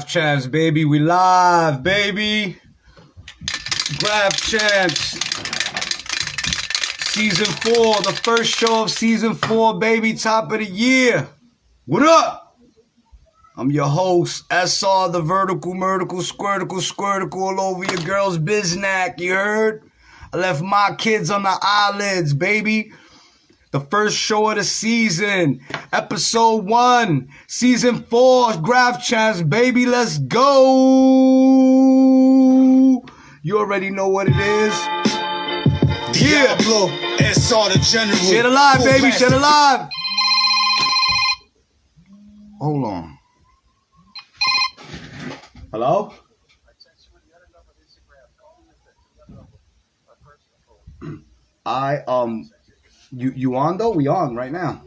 Champs, baby, we live, baby. Graph Champs, Season 4, the first show of Season 4, baby, top of the year. What up? I'm your host, SR, the vertical, squirticle, all over your girl's biznack, you heard? I left my kids on the eyelids, baby. The first show of the season, episode 1, season 4, Graph Champs, baby, let's go. You already know what it is. Yeah. Diablo, SR the General. Shit alive, baby, shit alive. Hold on. Hello? You on though? We on right now.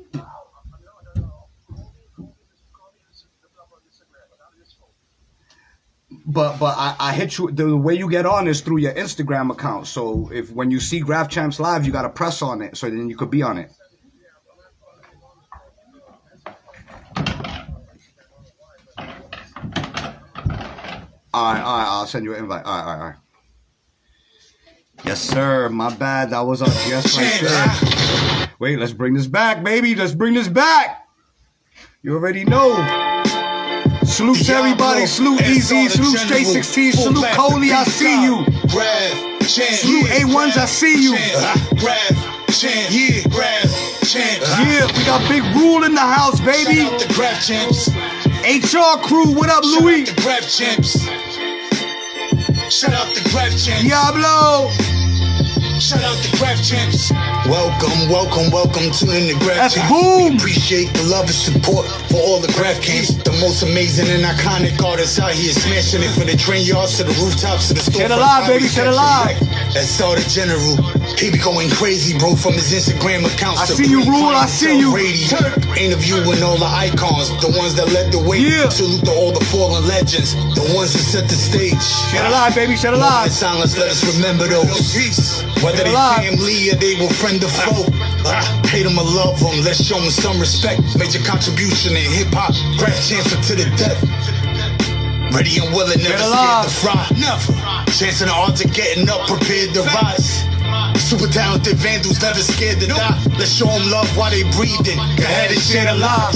But I hit you. The way you get on is through your Instagram account. So if when you see Graph Champs live, you gotta press on it so then you could be on it. All right. I'll send you an invite. All right. Yes, sir. My bad. That was our guest right there. Wait, let's bring this back, baby. Let's bring this back. You already know. Salute to everybody. Salute Easy. Salute Straight 16. Salute Coley. I see you. Salute A1s. I see you. Yeah, we got Big Rule in the house, baby. HR crew. What up, Louis? Shout out the Graph Champs. Diablo. Shout out the Graph Champs. Welcome to the Graph Champs. Boom. We appreciate the love and support for all the Graph Camps. The most amazing and iconic artists out here smashing it from the train yards to the rooftops to the store. Shit alive, baby, shit alive. SR the General. He be going crazy, bro, from his Instagram accounts. I see you, Rule, I see you. Interviewing all the icons, the ones that led the way. Yeah. Salute to all the fallen legends, the ones that set the stage. Shit alive, baby, shit alive. In silence, let us remember those. Whether they family or they will friend or foe. Hate them or love them, let's show them some respect. Major contribution in hip-hop, Graph Champs to the death. Ready and willing, never scared to fry. Never. Chancing the odds of getting up, prepared to rise. Super talented vandals, never scared to die. Let's show them love while they breathing. Go ahead and share the live.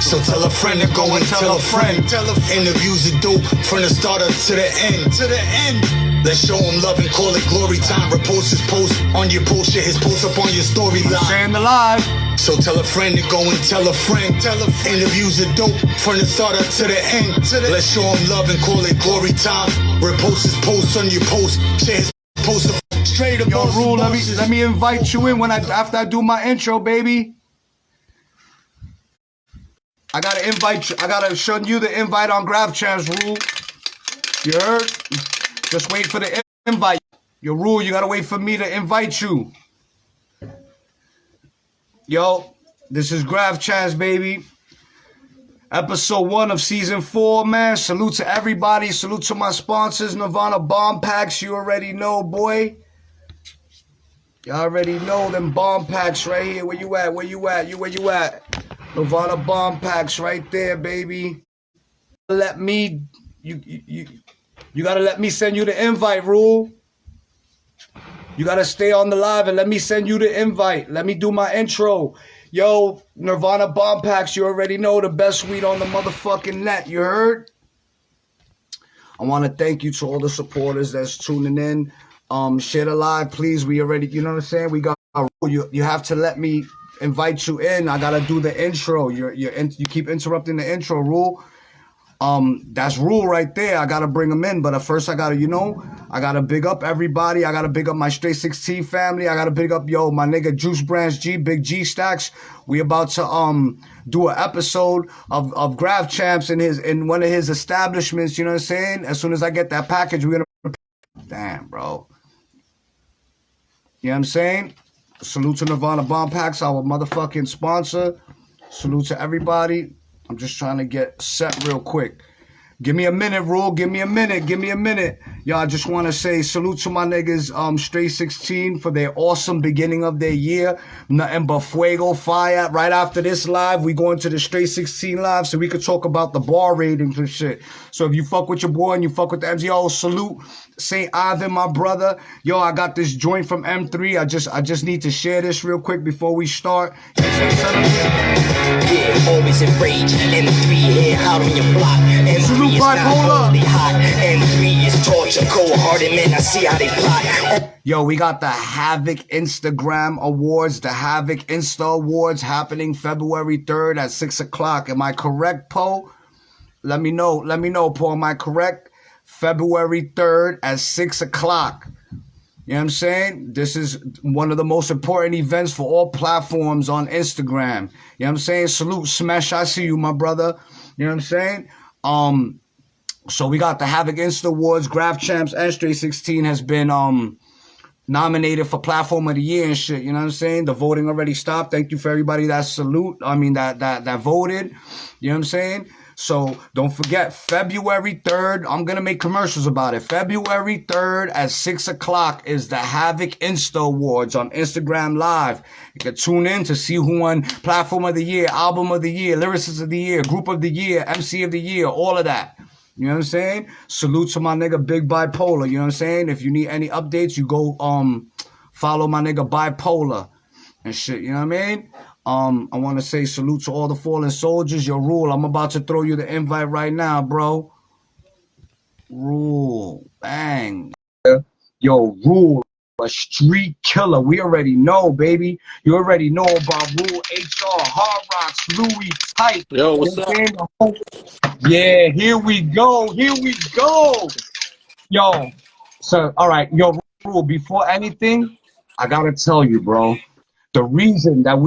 So tell a friend to go and tell a friend. Interviews are dope from the start up to the end. Let's show him love and call it glory time. Repost his post on your post, share his post up on your storyline. Sharing the live. So tell a friend to go and tell a friend. Interviews are dope from the start up to the end. Let's show him love and call it glory time. Repost his post on your post, share his post up straight up. Yo, Rule, let me invite you in after I do my intro, baby. I gotta invite you. I gotta show you the invite on Graph Champs, Rule. You heard? Just wait for the invite. Yo, Rule, you gotta wait for me to invite you. Yo, this is Graph Champs, baby. Episode 1 of Season 4, man. Salute to everybody. Salute to my sponsors, Nirvana Bomb Packs. You already know, boy. You already know them bomb packs right here. Where you at? Where you at? Where you at? Nirvana Bomb Packs right there, baby. Let me... You gotta let me send you the invite, Rule. You gotta stay on the live and let me send you the invite. Let me do my intro. Yo, Nirvana Bomb Packs, you already know the best weed on the motherfucking net. You heard? I want to thank you to all the supporters that's tuning in. Share the live, please. We already, you know what I'm saying? We got you have to let me invite you in. I gotta do the intro. You keep interrupting the intro, Rule. That's Rule right there. I gotta bring them in, but at first I gotta, I gotta big up everybody. I gotta big up my Straight 16 family. I gotta big up, my nigga Juice Branch G, Big G Stacks. We about to do an episode of Graph Champs in one of his establishments. You know what I'm saying? As soon as I get that package, we're gonna. Damn, bro. You know what I'm saying? Salute to Nirvana Bomb Packs, our motherfucking sponsor. Salute to everybody. I'm just trying to get set real quick. Give me a minute, Rule. Give me a minute. Yo, I just want to say salute to my niggas, Straight 16 for their awesome beginning of their year. Nothing but fuego, fire. Right after this live, we go into the Straight 16 live so we could talk about the bar ratings and shit. So if you fuck with your boy and you fuck with the MZO, salute St. Ivan, my brother. Yo, I got this joint from M3. I just need to share this real quick before we start. Yeah, always in rage. M3 here, out on your block. M3 is not only hot. M3 is torture, cold-hearted men. I see how they plot. Yo, we got the Havoc Instagram Awards, the Havoc Insta Awards happening February 3rd at 6 o'clock. Am I correct, Poe? Let me know, Poe. Am I correct? February 3rd at 6 o'clock. You know what I'm saying? This is one of the most important events for all platforms on Instagram. You know what I'm saying? Salute, Smash, I see you, my brother. You know what I'm saying? So we got the Havoc Insta Awards. Graph Champs and Straight 16 has been nominated for Platform of the Year and shit. You know what I'm saying? The voting already stopped. Thank you for everybody that voted. You know what I'm saying? So don't forget, February 3rd, I'm going to make commercials about it. February 3rd at 6 o'clock is the Havoc Insta Awards on Instagram Live. You can tune in to see who won Platform of the Year, Album of the Year, Lyricist of the Year, Group of the Year, MC of the Year, all of that. You know what I'm saying? Salute to my nigga Big Bipolar. You know what I'm saying? If you need any updates, you go follow my nigga Bipolar and shit. You know what I mean? I want to say salute to all the fallen soldiers. Yo, Rule, I'm about to throw you the invite right now, bro. Rule, bang. Yo, Rule, a street killer. We already know, baby. You already know about RUEL H.R, Hard Rocks, Louis, Type. Yo, what's up? Yeah, here we go. Here we go. Yo, so, all right. Yo, Rule, before anything, I got to tell you, bro. The reason that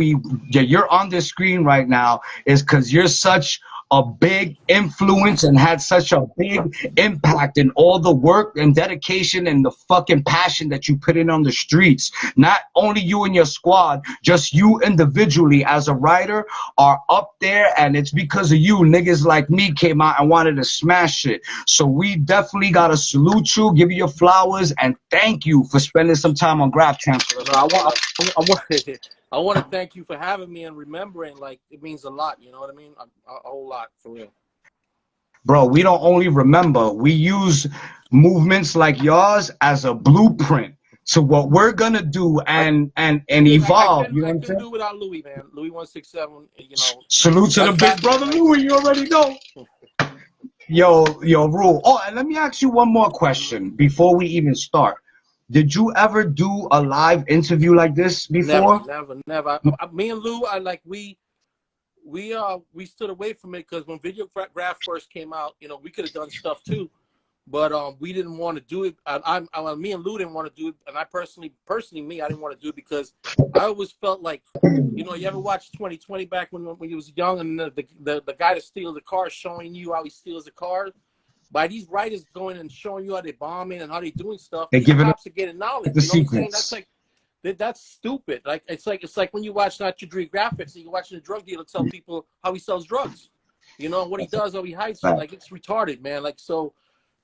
you're on this screen right now is because you're such a big influence and had such a big impact in all the work and dedication and the fucking passion that you put in on the streets. Not only you and your squad, just you individually as a writer are up there, and it's because of you niggas like me came out and wanted to smash it. So we definitely gotta salute you, give you your flowers, and thank you for spending some time on Graph Champs. I want to thank you for having me and remembering. Like, it means a lot. You know what I mean? A whole lot, for real. Bro, we don't only remember. We use movements like yours as a blueprint to what we're gonna do and evolve. You know what I'm saying? I couldn't do without Louis, man. Louis 167. You know. Salute to the big brother Louis. You already know. Yo, Rule. Oh, and let me ask you one more question before we even start. Did you ever do a live interview like this before? Never. Me and Lou, we stood away from it because when Videograph first came out, you know, we could have done stuff too, but we didn't want to do it. Me and Lou didn't want to do it, and I personally, I didn't want to do it because I always felt like, you know, you ever watch 2020 back when you was young, and the guy that steals the car showing you how he steals the car. By these writers going and showing you how they bombing and how they doing stuff, these cops are getting knowledge. The you know what I'm saying? secrets. That's stupid. Like it's like when you watch Not Your Dream Graphics and you're watching a drug dealer tell people how he sells drugs. You know what he does, how he hides it. Like, it's retarded, man. Like, so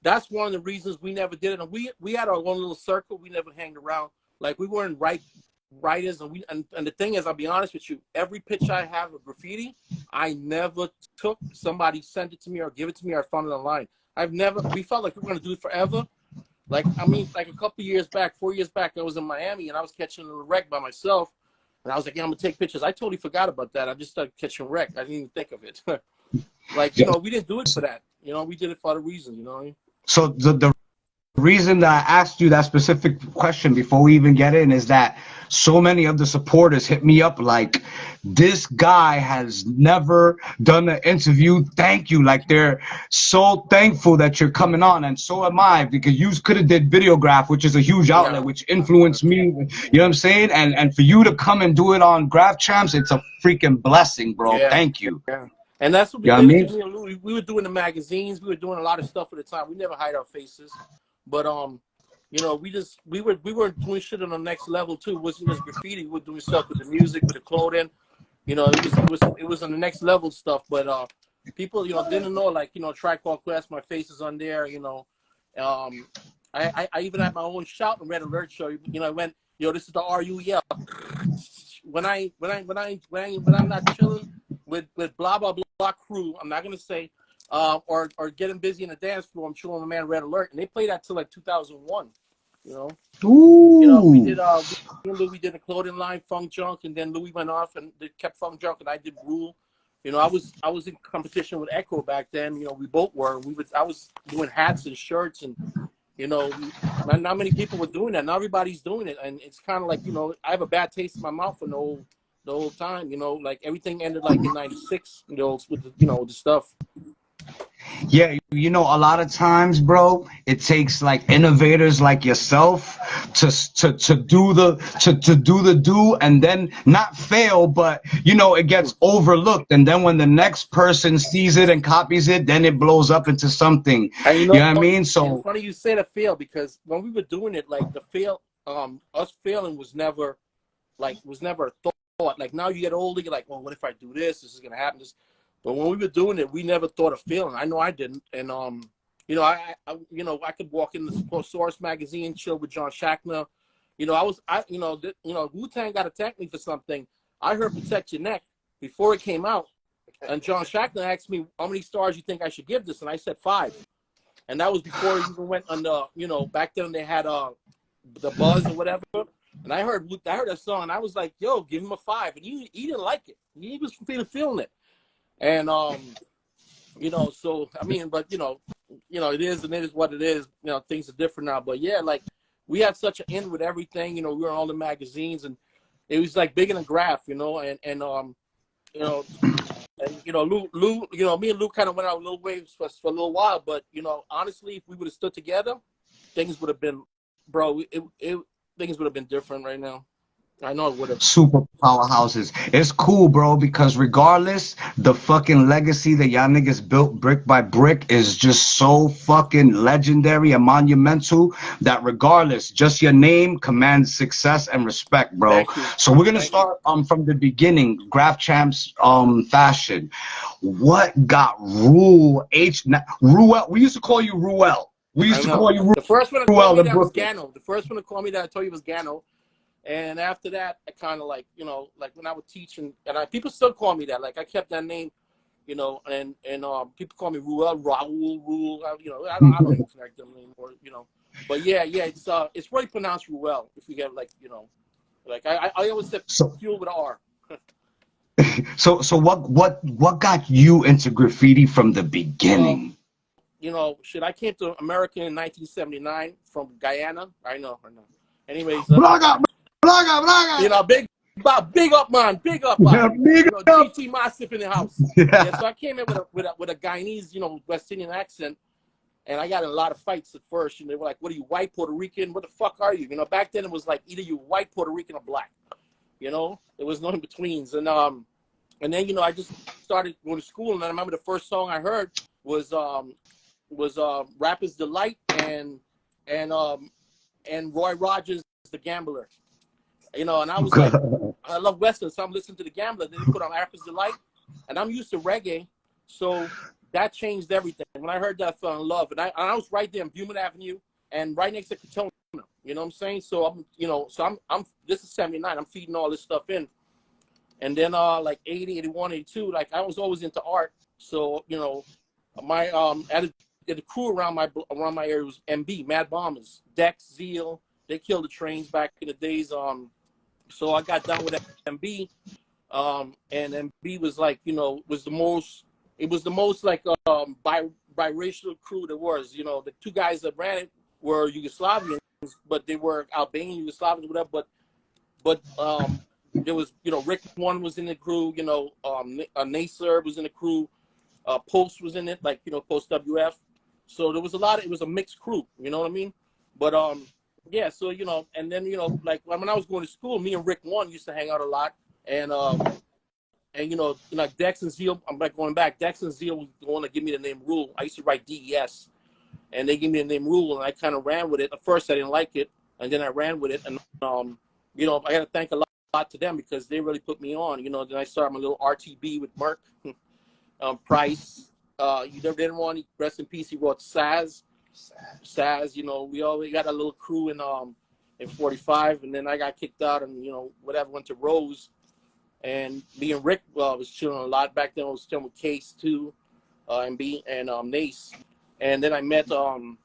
that's one of the reasons we never did it. And we had our own little circle. We never hanged around. Like, we weren't writers, and the thing is, I'll be honest with you, every pitch I have of graffiti, I never took. Somebody sent it to me or give it to me, or I found it online. We felt like we were going to do it forever. Like, I mean, like a couple years back, 4 years back, I was in Miami and I was catching a wreck by myself. And I was like, yeah, I'm going to take pictures. I totally forgot about that. I just started catching wreck. I didn't even think of it. Like, you know, we didn't do it for that. You know, we did it for other reasons, you know what I mean? So the reason that I asked you that specific question before we even get in is that so many of the supporters hit me up like, this guy has never done an interview. Thank you. Like, they're so thankful that you're coming on, and so am I, because you could have did Videograph, which is a huge outlet, which influenced me. You know what I'm saying? And for you to come and do it on Graph Champs, it's a freaking blessing, bro. Yeah. Thank you. Yeah. And that's what we did. We were doing the magazines. We were doing a lot of stuff at the time. We never hide our faces, but you know, we weren't doing shit on the next level too. It wasn't just graffiti. We were doing stuff with the music, with the clothing. You know, it was on the next level stuff. But people, you know, didn't know, like, you know, Tribe Called Quest, my face is on there. You know, I even had my own shout and Red Alert show. You know, I went, yo, this is the RUEL. When I'm not chilling with blah blah blah crew, I'm not gonna say or getting busy in the dance floor. I'm chilling with my man Red Alert, and they played that till like 2001. You know, we Ooh. did we did a clothing line, Funk Junk, and then Louis went off and they kept Funk Junk, and I did Rule. You know, I was in competition with Echo back then. You know, we both were. I was doing hats and shirts, and you know, not many people were doing that. Now everybody's doing it, and it's kind of like, you know, I have a bad taste in my mouth for the whole time. You know, like everything ended like in '96. You know, with the stuff. Yeah, you know, a lot of times, bro, it takes like innovators like yourself to do the do and then not fail, but you know, it gets overlooked. And then when the next person sees it and copies it, then it blows up into something. And you You know know, what I mean? it's So funny you say the fail, because when we were doing it, like the fail, us failing was never a thought. Like now you get older, you're like, well, what if I do this? This is gonna happen. But when we were doing it, we never thought of failing. I know I didn't. And you know, I could walk in the Source magazine, chill with John Shackner. You know, Wu-Tang got attacked me for something. I heard Protect Your Neck before it came out, and John Shackner asked me how many stars you think I should give this, and I said 5. And that was before it even went on the, you know, back then they had the buzz or whatever. And I heard that song, and I was like, yo, give him a 5. And he didn't like it. He was feeling it. And you know, so I mean, but you know, it is what it is. You know, things are different now. But yeah, like we had such an in with everything. You know, we were on all the magazines, and it was like bigger than Graph. You know, and you know, and you know, Lou, you know, me and Lou kind of went out a little ways for a little while. But you know, honestly, if we would have stood together, things would have been, bro. Things would have been different right now. I know it would have. super powerhouses. It's cool, bro, because regardless, the fucking legacy that y'all niggas built brick by brick is just so fucking legendary and monumental that regardless, just your name commands success and respect, bro. Thank you. So we're gonna Thank you. start from the beginning, Graph Champs fashion. What got Rule H? Ruel? We used to call you Ruel. We used I to know. call you The first one to call Ruel me in that was Brooklyn. Gano. The first one to call me that I told you was Gano. And after that, I kind of like, you know, like when I would teach and people still call me that. Like I kept that name, you know, and people call me Ruel, Raul, Rule. You know, I don't even connect them anymore, you know. But yeah, it's really pronounced Ruel. If you get like, you know, like I always said fuel with an R. So what got you into graffiti from the Well, beginning? you know, shit, I came to America in 1979 from Guyana. I know. Anyways, Braga, Braga, you Braga. know, big up, man, big up, Yeah, big you know, up. GT Massive in the house. Yeah, Yeah. so I came in with a Guyanese, you know, West Indian accent, and I got in a lot of fights at first. And they were like, "What are you, white, Puerto Rican? What the fuck are you?" You know, back then it was like either you white, Puerto Rican, or black. You know, there was no in betweens. And then you know, I just started going to school, and I remember the first song I heard was Rapper's Delight and Roy Rogers, The Gambler. You know, and I was like, I love Western, so I'm listening to The Gambler. Then they put on Rapper's Delight, and I'm used to reggae, so that changed everything. When I heard that, I fell in love, and I was right there in Beaumont Avenue, and right next to Katona. You know what I'm saying? So I'm this is '79. I'm feeding all this stuff in, and then like 80, 81, 82, like I was always into art. So you know, my the crew around my area was MB, Mad Bombers, Dex, Zeal. They killed the trains back in the days. So I got down with MB, and MB was like, you know, it was the most like biracial crew there was. You know, the two guys that ran it were Yugoslavians, but they were Albanian Yugoslavians, whatever. But there was, you know, Rick One was in the crew. You know, Nacer was in the crew. Post was in it, like, you know, Post WF. So there was it was a mixed crew. You know what I mean? But yeah, so, you know, and then, you know, like when I was going to school, me and Rick One used to hang out a lot. And you know, like Dex and Zeal, I'm like going back, Dex and Zeal was the one to give me the name Rule. I used to write DES, and they gave me the name Rule, and I kind of ran with it. At first, I didn't like it, and then I ran with it. And, you know, I got to thank a lot to them because they really put me on. You know, then I started my little RTB with Merck, Price. You never didn't want, rest in peace, he wrote Saz. Saz, you know, we always got a little crew in 45, and then I got kicked out, and you know, whatever, went to Rose, and me and Rick was chilling a lot back then. I was chilling with Case too, and Nace, and then I met you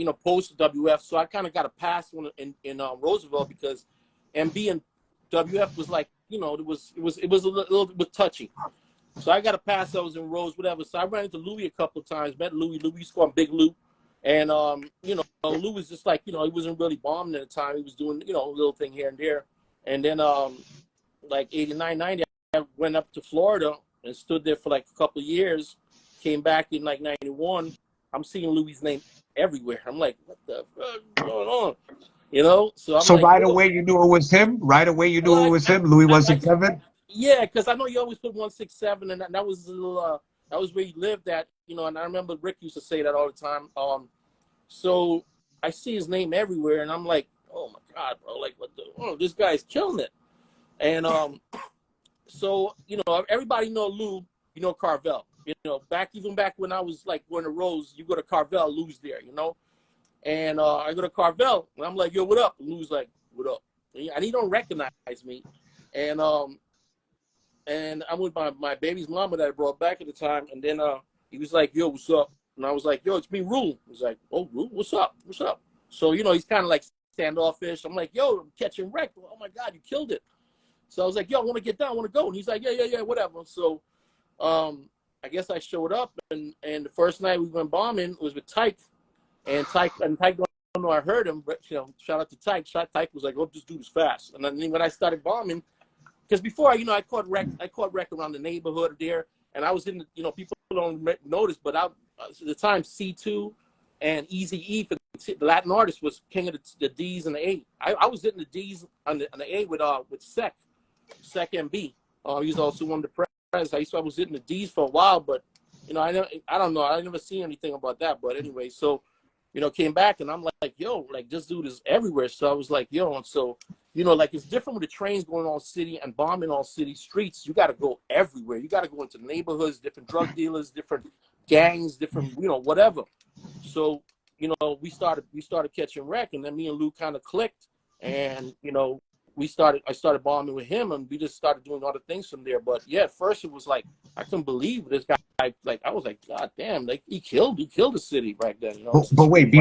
know, post WF, so I kind of got a pass in Roosevelt because MB and WF was like, you know, it was a little bit touchy. So I got a pass. I was in Rose, whatever. So I ran into Louis a couple of times. Met Louis. Louis used to call him Big Lou. And, you know, Lou was just like, you know, he wasn't really bombing at the time. He was doing, you know, a little thing here and there. And then, like 89, 90, I went up to Florida and stood there for like a couple of years. Came back in like 91. I'm seeing Louis' name everywhere. I'm like, what the fuck is going on? You know? So I'm like, right away you knew it was him? Right away you knew it was him? Louis 167? Yeah, because I know you always put 167, and that was a little, that was where you lived at, you know. And I remember Rick used to say that all the time. So I see his name everywhere, and I'm like, oh my God, bro, like what the? Oh, this guy's killing it. And so you know, everybody know Lou, you know Carvel. You know, even back when I was like going to Rose, you go to Carvel, Lou's there, you know. And I go to Carvel, and I'm like, yo, what up? And Lou's like, what up? And he don't recognize me, and I'm with my baby's mama that I brought back at the time. And then he was like, yo, what's up? And I was like, yo, it's me, Rule. He's like, oh, Rule, what's up? What's up? So, you know, he's kind of like standoffish. I'm like, yo, I'm catching wreck. Oh, my God, you killed it. So I was like, yo, I want to get down. I want to go. And he's like, yeah, whatever. So I guess I showed up. And the first night we went bombing was with Tyke. And Tyke don't know I heard him. But, you know, shout out to Tyke. Tyke was like, oh, this dude is fast. And then when I started bombing, because before, you know, I caught wreck around the neighborhood there, and I was in the, you know, people don't notice, but at the time, C2 and Easy E for the Latin artists was king of the D's and the A. I was hitting the D's on the A with Sec MB. He was also one of the press. I was hitting the D's for a while, but, you know, I don't know. I never seen anything about that. But anyway, so, you know, came back, and I'm like, yo, like, this dude is everywhere. So I was like, yo, and so, you know, like, it's different with the trains going all city and bombing all city streets. You got to go everywhere. You got to go into neighborhoods, different drug dealers, different gangs, different, you know, whatever. So, you know, we started catching wreck, and then me and Lou kind of clicked, and, you know, I started bombing with him, and we just started doing other things from there. But yeah, at first it was like, I couldn't believe this guy. Like, I was like, God damn, like, he killed the city back then, you know. But wait,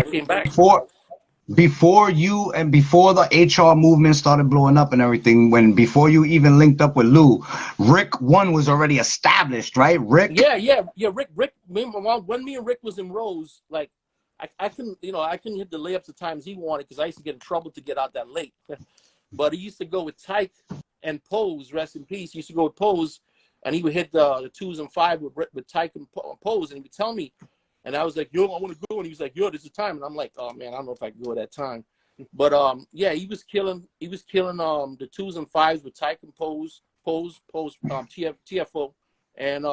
before you and before the HR movement started blowing up and everything, before you even linked up with Lou, Rick 1 was already established, right? Rick? Yeah. Rick, when me and Rick was in Rose, like, I couldn't hit the layups the times he wanted because I used to get in trouble to get out that late. But he used to go with Tyke and Pose, rest in peace. He used to go with Pose, and he would hit the 2s and 5s with Tyke and Pose, and he would tell me. And I was like, yo, I want to go. And he was like, yo, this is time. And I'm like, oh, man, I don't know if I can go at that time. But, yeah, he was killing the 2s and 5s with Tyke and Pose, TFO. And,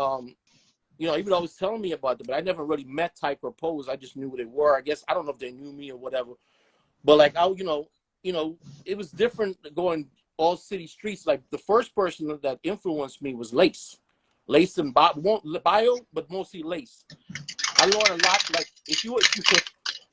you know, he would always tell me about them. But I never really met Tyke or Pose. I just knew who they were. I guess I don't know if they knew me or whatever. But, like, you know, it was different going all city streets. Like, the first person that influenced me was Lace and Bio, but mostly Lace. I learned a lot. Like,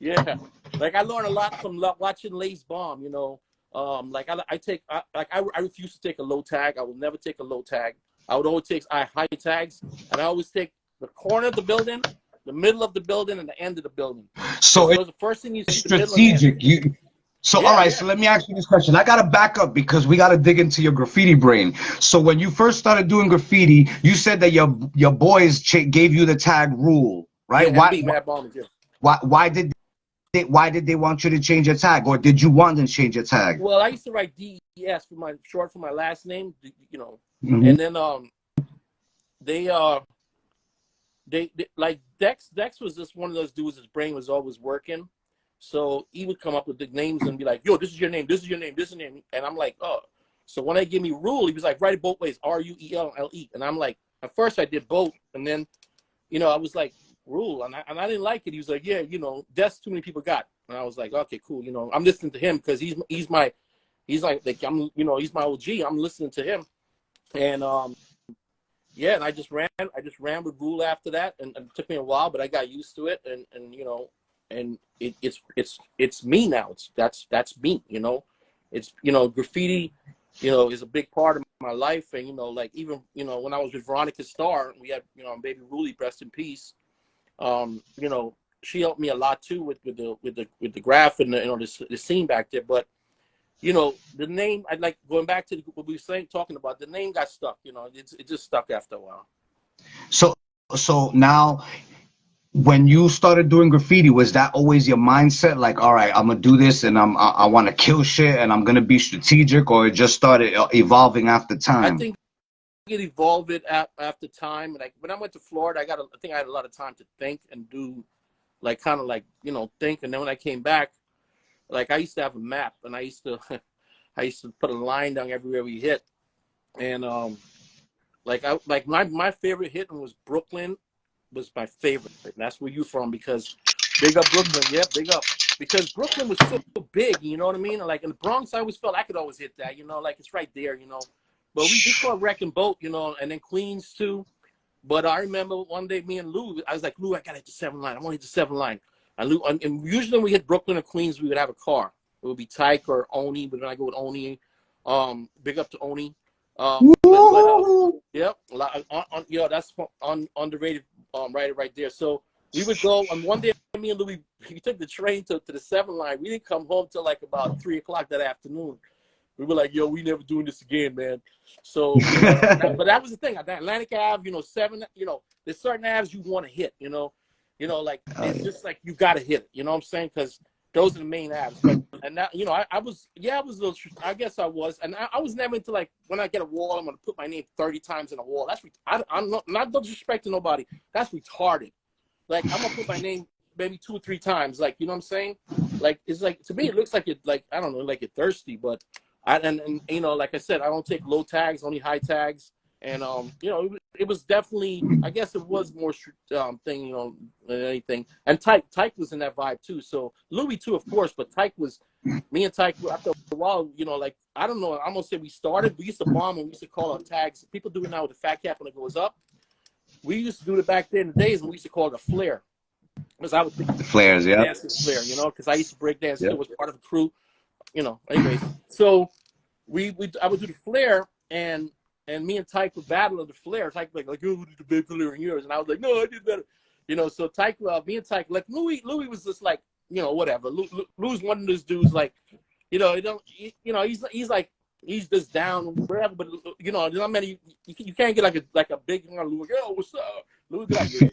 yeah, like, I learned a lot from watching Lace bomb. You know, like, I refuse to take a low tag. I will never take a low tag. I would always take high tags, and I always take the corner of the building, the middle of the building, and the end of the building. So it's the first thing you see. Strategic. So, all right, so let me ask you this question. I got to back up because we got to dig into your graffiti brain. So when you first started doing graffiti, you said that your boys gave you the tag Rule, right? Yeah, why did they want you to change your tag, or did you want them to change your tag? Well, I used to write DES short for my last name, you know, Mm-hmm. and then they like Dex was just one of those dudes. His brain was always working. So he would come up with the names and be like, yo, this is your name, this is your name, this is your name. And I'm like, oh. So when they give me Rule, he was like, write it both ways, RUELLE. And I'm like, at first I did both. And then, you know, I was like, Rule. And I didn't like it. He was like, yeah, you know, that's too many people got. And I was like, okay, cool. You know, I'm listening to him because he's my OG. I'm listening to him. And, yeah, and I just ran with Rule after that, and it took me a while, but I got used to it, and you know, and it's me now. That's me, you know. It's, you know, graffiti, you know, is a big part of my life, and you know, like even, you know, when I was with Veronica Starr, we had, you know, baby Ruley, rest in peace. You know, she helped me a lot too with the graph and the, you know, the scene back there, but. You know, the name, I'd like going back to what we were saying, talking about, the name got stuck, you know, it just stuck after a while. So now, when you started doing graffiti, was that always your mindset? Like, all right, I'm gonna do this, and I want to kill shit, and I'm gonna be strategic, or it just started evolving after I time? think it evolved it after time. Like when I went to Florida, I think I had a lot of time to think and do, like, kind of like, you know, think. And then when I came back, like I used to have a map, and I used to put a line down everywhere we hit. And like my favorite hit was Brooklyn, was my favorite. And that's where you from, because big up Brooklyn. Yeah, big up. Because Brooklyn was so big, you know what I mean? Like in the Bronx, I always felt I could always hit that, you know, like it's right there, you know. But we called Wrecking Boat, you know, and then Queens too. But I remember one day me and Lou, I was like, Lou, I gotta hit the 7 line. I want to hit the 7 line. And Lou, and usually when we hit Brooklyn or Queens, we would have a car. It would be Tyke or Oni, but then I go with Oni. Big up to Oni. Yep, yo, that's underrated right there. So we would go, and one day me and Louis, we took the train to the 7 line. We didn't come home till like about 3 o'clock that afternoon. We were like, yo, we never doing this again, man. So, you know, but that was the thing. Atlantic Ave, you know, 7, you know, there's certain Aves you want to hit, you know, like it's just like you got to hit it, you know what I'm saying? Because those are the main Aves. But, and that, you know, I was a little, I guess I was. And I was never into like, when I get a wall, I'm going to put my name 30 times in a wall. I'm not disrespecting nobody. That's retarded. Like, I'm going to put my name maybe 2 or 3 times. Like, you know what I'm saying? Like, it's like, to me, it looks like you're, like, I don't know, like you're thirsty, but and you know, like I said, I don't take low tags, only high tags. And you know, it was definitely, I guess it was more thing, you know, than anything. And Tyke was in that vibe too. So Louis too, of course, but Tyke was, me and Tyke, after a while, you know, like, I don't know, I'm gonna say we used to bomb, and we used to call our tags. People do it now with the fat cap when it goes up. We used to do it back then in the days, and we used to call it a flare. Because I would think The flares, yeah. dancing flare, you know, because I used to break dance too, was part of a crew, you know. Anyways, so I would do the flare, and me and Tyke would battle of the flare. Tyke would like, oh, who did the big flare in yours? And I was like, no, I did better. You know, so Tyke, me and Tyke, like Louis was just like, you know, whatever. Louis one of those dudes, like, you know, he's like, he's just down, whatever. But you know, there's not many. You can't get like a big, you know, Louis, yo, what's up? Louis be like, yeah.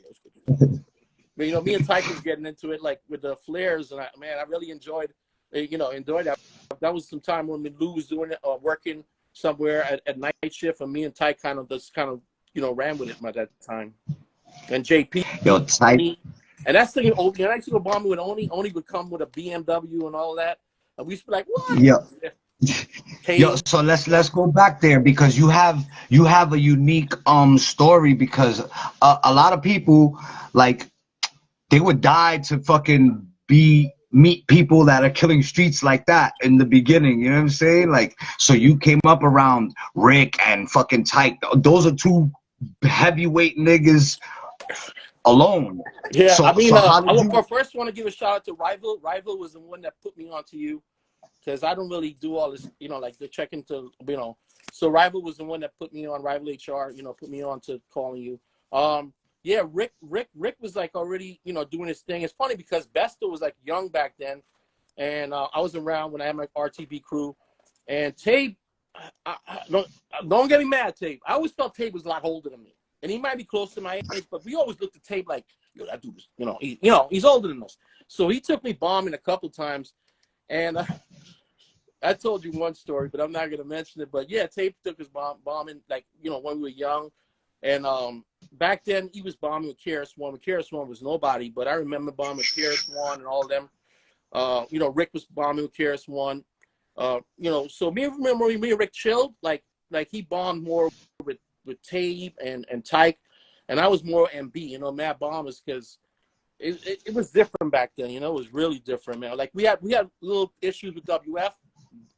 But you know, me and Tyke was getting into it like with the flares, and I really enjoyed that. That was some time when Lou was doing it, working somewhere at night shift, and me and Tyke kind of you know, ran with it at that time. And JP, Yo, Tyke. and that's the thing. And I used to go bombing with Oni. Oni would come with a BMW and all that, and we used to be like, what? Yeah. Hey. Yo, so let's go back there, because you have a unique story, because a lot of people, like, they would die to fucking meet people that are killing streets like that in the beginning, you know what I'm saying? Like, so you came up around Rick and fucking Tyke. Those are 2 heavyweight niggas alone. Yeah, So, I mean, so how did I first want to give a shout out to Rival. Rival was the one that put me onto you, because I don't really do all this, you know, like the check into, you know. So Rival was the one that put me on, Rival HR, you know, put me on to calling you. Yeah, Rick was like already, you know, doing his thing. It's funny because Besta was like young back then, and I was around when I had my RTB crew. And Tape, don't get me mad, Tape. I always felt Tape was a lot older than me, and he might be close to my age, but we always looked at Tape like, yo, that dude, you know, he's older than us. So he took me bombing a couple times, and I told you one story, but I'm not gonna mention it. But yeah, Tape took us bombing, like, you know, when we were young. And back then, he was bombing with KRS-One. When KRS-One was nobody, but I remember bombing with KRS-One and all of them. You know, Rick was bombing with KRS-One. You know, so me and Rick chilled. Like he bombed more with Tape and Tyke, and I was more MB. You know, Mad Bombers, because it was different back then. You know, it was really different, man. Like we had little issues with WF.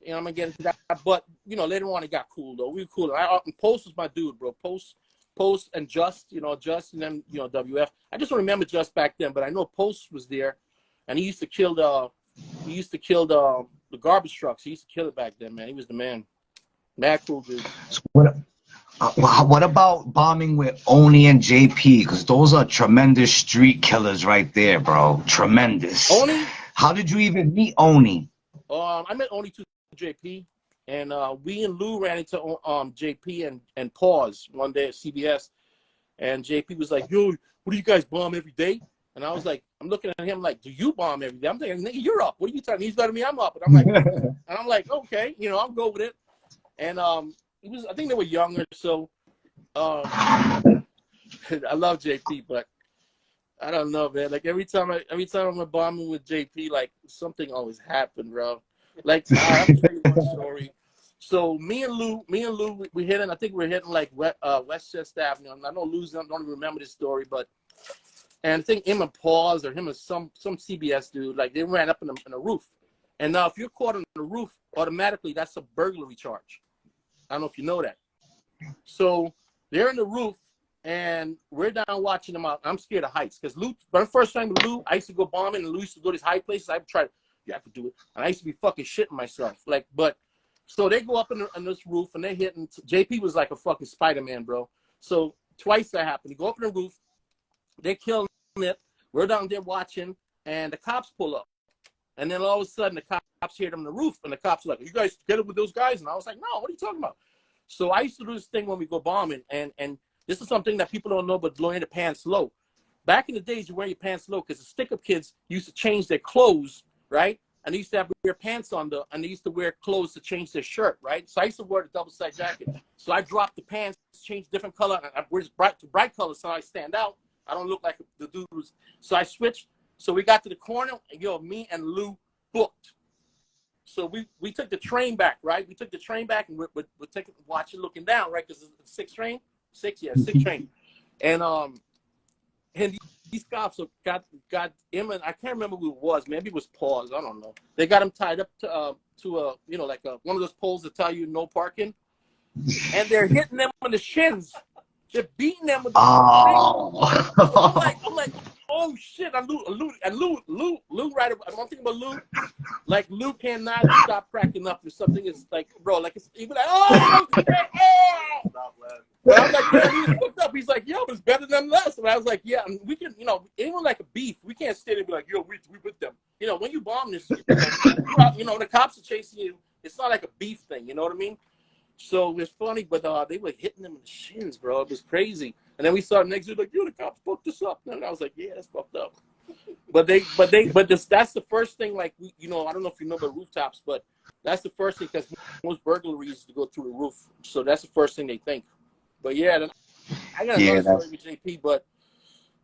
You know, I'm gonna get into that, but you know, later on it got cool though. We were cool. Post was my dude, bro. Post Post and Just, Just, and then WF. I just don't remember Just back then, but I know Post was there, and he used to kill the garbage trucks. He used to kill it back then, man. He was the man. Mad cool dude. What about bombing with Oni and JP? Because those are tremendous street killers right there, bro. Tremendous. Oni? How did you even meet Oni? I met Oni to JP, and we and Lou ran into JP and Pause one day at CBS, and JP was like, "Yo, what do you guys bomb every day?" And I was like, I'm looking at him like, "Do you bomb every day?" I'm thinking, "Nigga, you're up. What are you talking?" He's better than me. I'm up. And I'm like, okay, I'll go with it. And I think they were younger, so I love JP, but I don't know, man. Like every time I'm bombing with JP, like something always happened, bro. Like I'll tell you one story. So me and Lou, we hitting. I think we're hitting like Westchester Avenue. I know Lou's don't even remember this story, but and I think him and Paws or him and some CBS dude, like they ran up in the roof. And now if you're caught on the roof, automatically that's a burglary charge. I don't know if you know that. So they're in the roof, and we're down watching them out. I'm scared of heights because Lou. But the first time with Lou, I used to go bombing, and Lou used to go to these high places. I tried, you have to do it, and I used to be fucking shitting myself. So they go up on this roof, and they're hitting. JP was like a fucking Spider-Man, bro. So twice that happened. You go up on the roof, they're killing it. We're down there watching, and the cops pull up, and then all of a sudden the cops hear them on the roof, and the cops are like, "You guys get it with those guys?" And I was like, "No, what are you talking about?" So I used to do this thing when we go bombing, and this is something that people don't know, but blowing the pants low. Back in the days, you wear your pants low because the stick-up kids used to change their clothes, right? And they used to wear pants on and they used to wear clothes to change their shirt, right? So I used to wear the double-side jacket. So I dropped the pants, changed different color, and I wear bright colors so I stand out. I don't look like the dudes. So I switched. So we got to the corner, and me and Lou booked. So we took the train back, right? We took the train back, and we're watching, looking down, right? Because it's a 6 train. 6 train. And these cops got him, and I can't remember who it was. Maybe it was Paws. I don't know. They got him tied up to one of those poles that tell you no parking, and they're hitting them on the shins. They're beating them with the thing. So I'm like, oh shit! And Lou, right? I'm thinking about Lou. Like Lou cannot stop cracking up or something. It's like, bro, like it's even like, oh. But I'm like, yeah, he was fucked up. He's like, yo, it's better than us. And I was like, yeah, we can, anyone like a beef, we can't stand there and be like, yo, we with them. When you bomb this, the cops are chasing you. It's not like a beef thing. You know what I mean? So it's funny, but they were hitting them in the shins, bro. It was crazy. And then we saw the next day, like, yo, the cops fucked us up. And I was like, yeah, that's fucked up. But that's the first thing. Like, I don't know if you know about rooftops, but that's the first thing because most burglaries to go through the roof. So that's the first thing they think. But yeah, I got another story with JP. But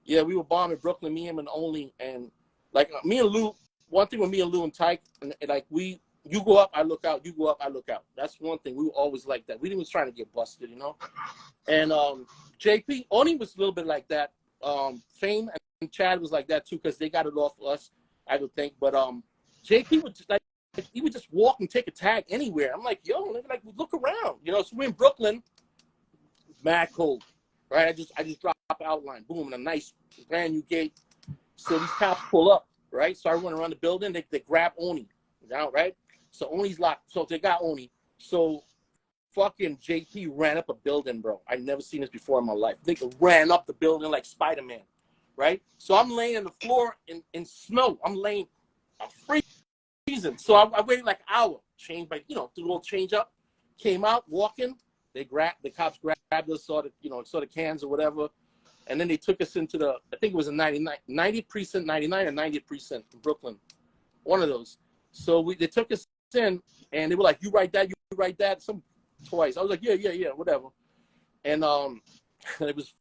yeah, we were bombing Brooklyn, me, him, and Only, and like me and Lou. One thing with me and Lou and Tyke, and like you go up, I look out. You go up, I look out. That's one thing. We were always like that. We didn't was trying to get busted, And JP, Oni was a little bit like that. Fame and Chad was like that too because they got it off us, I would think. But JP would he would just walk and take a tag anywhere. I'm like, yo, like look around, So we're in Brooklyn, mad cold, right? I just drop outline, boom, and a nice brand new gate. So these cops pull up, right? So I run around the building. They grab Oni, down, right? So Oni's locked. So they got Oni. So fucking JP ran up a building, bro. I've never seen this before in my life. They ran up the building like Spider-Man, right? So I'm laying on the floor in snow. I'm laying freezing. So I waited like an hour. Change by, do a little change up. Came out, walking. The cops grabbed us, saw the cans or whatever. And then they took us into I think it was a 90 precinct, 99 or 90th precinct in Brooklyn. One of those. So they took us in, and they were like, you write that, twice. I was like, yeah, whatever. And it was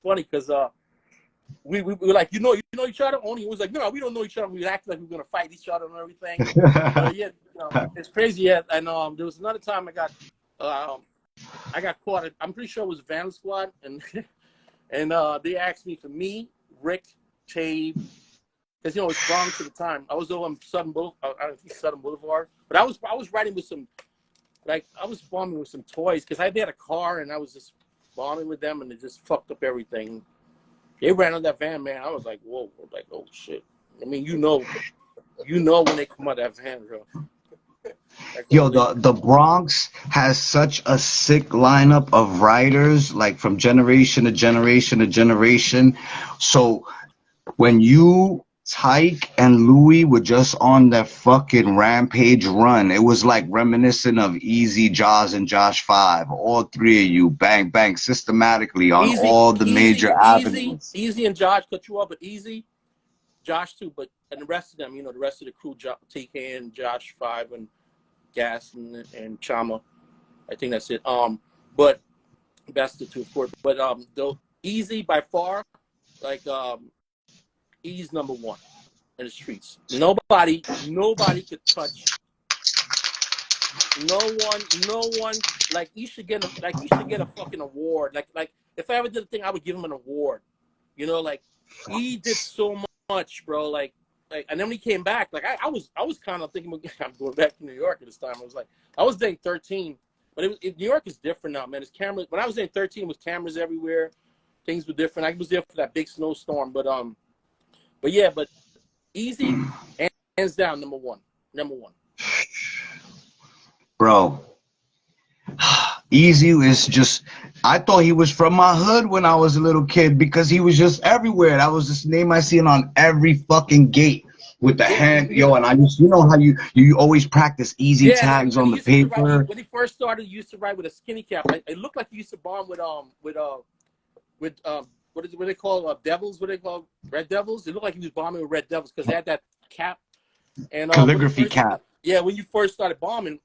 funny because we were like, you know each other? Only was like, no, we don't know each other. We acted like we were gonna fight each other and everything. But yeah, it's crazy. Yeah, and there was another time I got caught. I'm pretty sure it was Van Squad, and they asked me for me, Rick, Tabe, because it was Bronx at the time. I was over on Southern Boulevard, but I was riding with some. Like, I was bombing with some toys because I had a car and I was just bombing with them, and it just fucked up everything. They ran on that van, man. I was like, whoa, like, oh shit. I mean, you know when they come out of that van, bro. Like, Yo, the Bronx has such a sick lineup of writers, like from generation to generation to generation. So when you, Tyke, and Louis were just on that fucking rampage run, it was like reminiscent of Easy, Jaws, and Josh 5. All three of you, bang, bang, systematically on all the major avenues. Easy, and Josh cut you off, but Easy, Josh too, but and the rest of them, you know, the rest of the crew, TK, Josh 5, and Gas and Chama. I think that's it. But that's the two, of course. But though Easy by far, like E's number one in the streets. Nobody could touch. No one. Like you should get a fucking award. Like if I ever did a thing, I would give him an award. You know, like he did so much, bro. Like, and then when he came back, like I was kind of thinking, I'm going back to New York at this time. I was dating 13, but New York is different now, man. It's cameras. When I was dating 13, it was cameras everywhere. Things were different. I was there for that big snowstorm, but yeah, but Easy, hands down, number one. Bro, Easy is just, I thought he was from my hood when I was a little kid because he was just everywhere. That was this name I seen on every fucking gate with the hand. Yo, and I just, you know how you always practice Easy tags on the paper. When he first started, he used to write with a skinny cap. It looked like he used to bomb with what they call devils? What they call red devils? It looked like he was bombing with red devils because they had that cap and calligraphy cap. Yeah, when you first started bombing,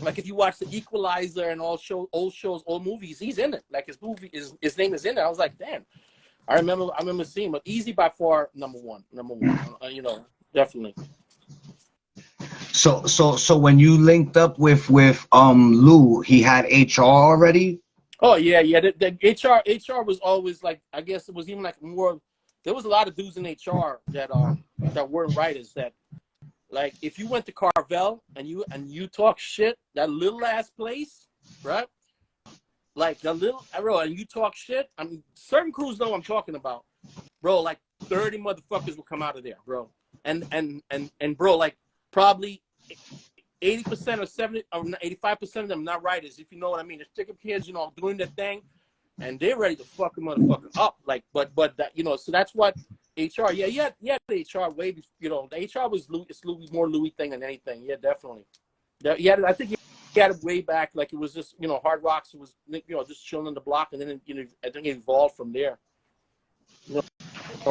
like if you watch The Equalizer and old shows, old movies, he's in it. Like his name is in it. I was like, damn. I remember seeing him. But Easy by far number one. You know, definitely. So when you linked up with Lou, he had HR already? Oh yeah. The HR was always like, I guess it was even like more. There was a lot of dudes in HR that weren't writers. That like if you went to Carvel and you talk shit, that little ass place, right? Like the little bro, and you talk shit. I mean, certain crews know what I'm talking about, bro. Like 30 motherfuckers will come out of there, bro. And bro, like probably 80% or 70 or 85% of them not writers, if you know what I mean. They're sticking kids, you know, doing their thing, and they're ready to fuck a motherfucker up. Like, but that, you know, so that's what HR. Yeah, the HR way, you know, the HR was more Louis thing than anything. Yeah, definitely. Yeah, I think he had it way back. Like it was just, you know, Hard Rocks. It was, you know, just chilling on the block, and then, you know, I think it evolved from there. You know,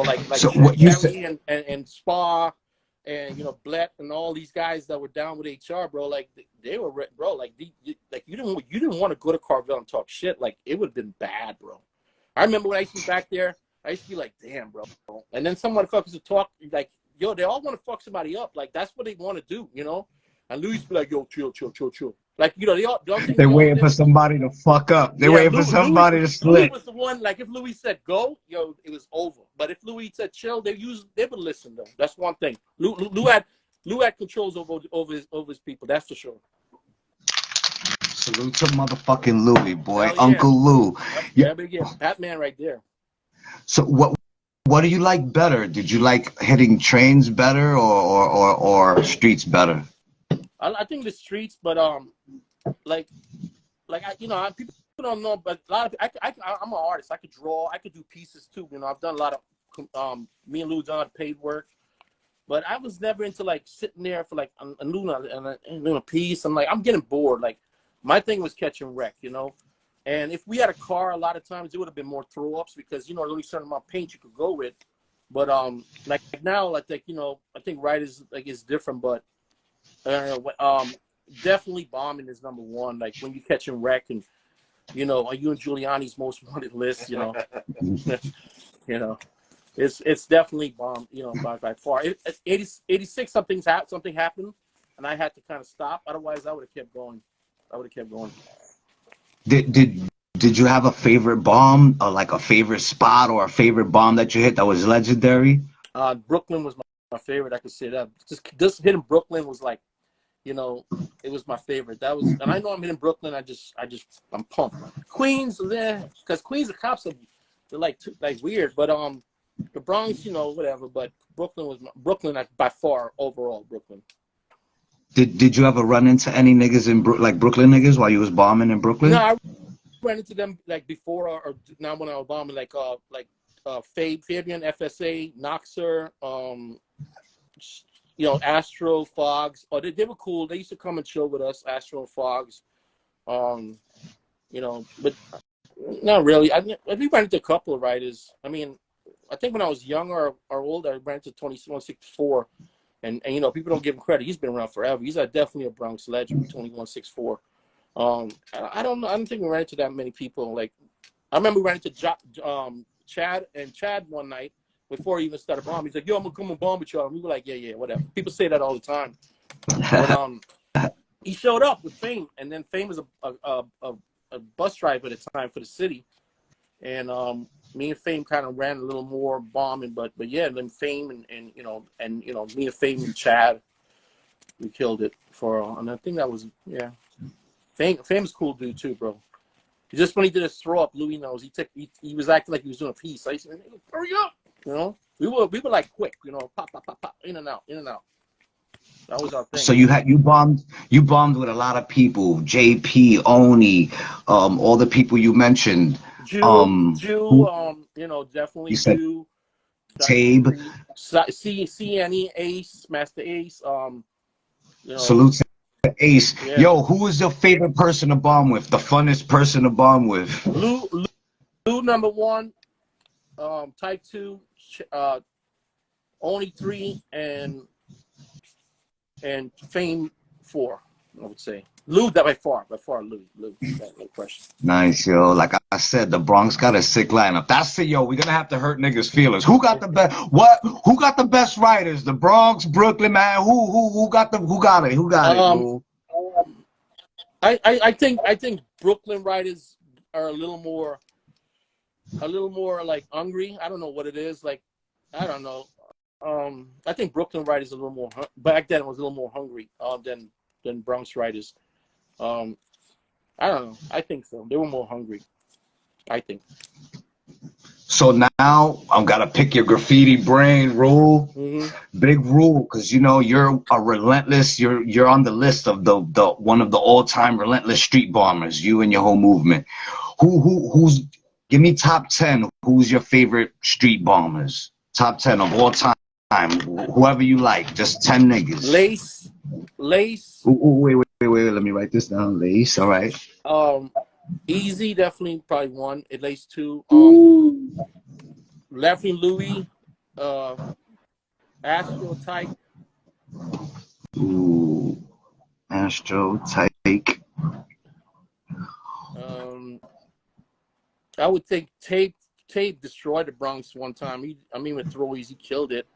like so what you said, and Spa. And you know, Blatt and all these guys that were down with HR, bro, like they were, bro, like you didn't want to go to Carvel and talk shit. Like it would have been bad, bro. I remember when I used to be back there, I used to be like, damn, bro. And then some motherfuckers would talk like, yo, they all want to fuck somebody up. Like that's what they want to do, you know. And Louis would be like, yo, chill. Like, you know, they're waiting for somebody to fuck up. They're waiting for somebody to slip. Louis was the one, like, if Louis said go, yo, it was over. But if Louis said chill, they would listen, though. That's one thing. Lou had controls over his people. That's for sure. Salute to motherfucking Louis, boy. Uncle Lou. Yeah, that man right there. So what do you like better? Did you like hitting trains better or streets better? I think the streets, but like you know, people don't know, but a lot of I'm an artist. I could draw. I could do pieces too. You know, I've done a lot of me and Lou done paid work, but I was never into like sitting there for like doing a piece. I'm getting bored. Like my thing was catching wreck, you know. And if we had a car, a lot of times it would have been more throw-ups because, you know, only certain amount of paint you could go with. But like now, I think, you know, I think writers like is different, but definitely bombing is number one. Like when you catching wreck, and you know, are you and Giuliani's most wanted list? You know, you know, it's definitely bomb. You know, by far. 86 something happened, and I had to kind of stop. Otherwise, I would have kept going. Did you have a favorite bomb, or like a favorite spot, or a favorite bomb that you hit that was legendary? Brooklyn was my favorite. I could say that. Just hitting Brooklyn was like. you know, it was my favorite. That was, and I know I'm in Brooklyn. I'm pumped. Queens, because Queens, the cops are they're like weird, but the Bronx, you know, whatever. But Brooklyn by far overall Brooklyn. Did you ever run into any niggas in like Brooklyn niggas while you was bombing in Brooklyn? No, I ran into them like before or now when I was bombing, like Fabian, FSA, Noxer, you know, Astro, Fogs. Oh, they were cool. They used to come and chill with us, Astro and Fogs. You know, but not really. We ran into a couple of writers. I mean, I think when I was younger or older, I ran into 2164. And you know, people don't give him credit. He's been around forever. He's definitely a Bronx legend, 2164. I don't know. I don't think we ran into that many people. Like, I remember we ran into Chad one night before he even started bombing. He's like, "Yo, I'm gonna come and bomb with y'all." And we were like, "Yeah, whatever." People say that all the time. But he showed up with Fame, and then Fame was a bus driver at the time for the city, and me and Fame kind of ran a little more bombing, but yeah, then Fame and you know me and Fame and Chad, we killed it and I think that was Fame's cool dude too, bro. Just when he did his throw up, Louis knows he was acting like he was doing a piece. I said, "Hurry up!" You know, we were like quick, you know, pop, in and out. That was our thing. So you bombed with a lot of people, JP, Oni, all the people you mentioned. Jew, you know, definitely you said Jew. Tabe. CNE, Ace, Master Ace. You know, Salute to Ace. Yeah. Yo, who was your favorite person to bomb with? The funnest person to bomb with? Lou number 1, Type 2, Only 3, and Fame 4. I would say Lou, that by far Lou, no question. Nice, yo. Like I said, the Bronx got a sick lineup. That's it, yo. We're gonna have to hurt niggas' feelings. Who got the best? Who got the best writers? The Bronx, Brooklyn, man. Who got it? Who got it, bro? I think Brooklyn writers are a little more like hungry. I don't know what it is. Like, I don't know. I think Brooklyn writers a little more. Back then, it was a little more hungry than Bronx writers. I don't know. I think so. They were more hungry, I think. So now I'm gotta pick your graffiti brain, Rule. Mm-hmm. Big Rule, because you know you're a relentless. You're on the list of the one of the all-time relentless street bombers. You and your whole movement. Who's? Give me top 10. Who's your favorite street bombers? Top 10 of all time. Whoever you like. Just 10 niggas. Lace. Wait. Let me write this down. Lace. All right. Easy, definitely probably 1. At least 2. Definitely Louis. Astro Tyke. Ooh. Astro Tyke. I would think Tape destroyed the Bronx one time. With throwies, he killed it.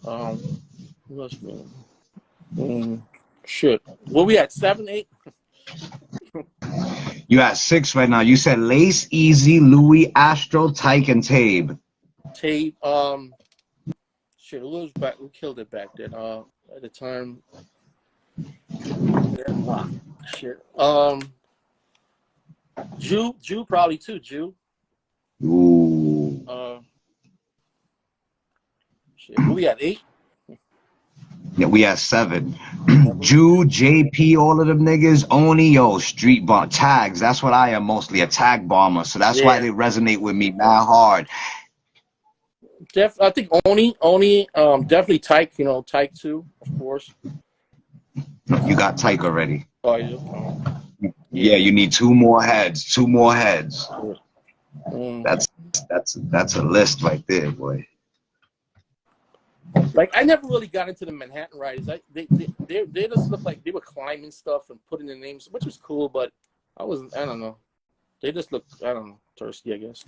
Who else? Shit. What we at? 7, 8? You at 6 right now. You said Lace, Easy, Louis, Astro, Tyke, and Tabe. Tape. Shit. Who killed it back then? At the time. Shit. Jew probably too. Jew. Ooh. Shit. We at 8. Yeah, we at 7. Jew, JP, all of them niggas, Oni, yo, street bomb tags. That's what I am mostly, a tag bomber. So that's why they resonate with me now hard. I think Oni, definitely Tyke. You know, Tyke too, of course. You got Tyke already. Oh, yeah. Yeah, you need 2 more heads. 2 more heads. That's a list right there, boy. Like, I never really got into the Manhattan writers. They just looked like they were climbing stuff and putting in names, which was cool, but I don't know. They just looked, I don't know, thirsty, I guess.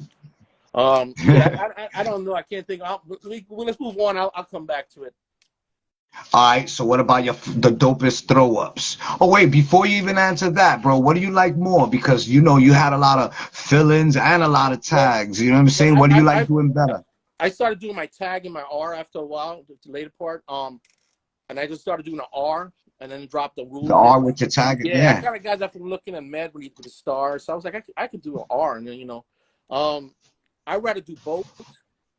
I don't know. I can't think. Let's move on. I'll come back to it. All right, so what about the dopest throw-ups? Oh, wait, before you even answer that, bro, what do you like more? Because, you know, you had a lot of fill-ins and a lot of tags. You know what I'm saying? What do you like doing better? I started doing my tag and my R after a while, the later part. And I just started doing an R and then drop the rule. The R with your tag. Yeah, I kind of got that from looking at Med when he did the stars. So I was like, I could do an R, and then, you know, I'd rather do both.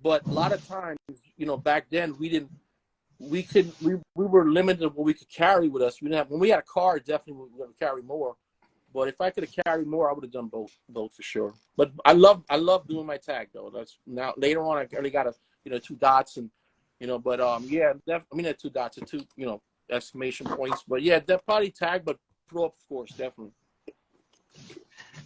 But a lot of times, you know, back then we were limited to what we could carry with us. We didn't have, when we had a car, definitely we were going to carry more. But if I could have carried more, I would have done both for sure. But I love doing my tag though. That's now later on I only got two dots and but yeah, I mean that 2 dots and 2 exclamation points. But yeah, that probably tag, but throw up of course, definitely.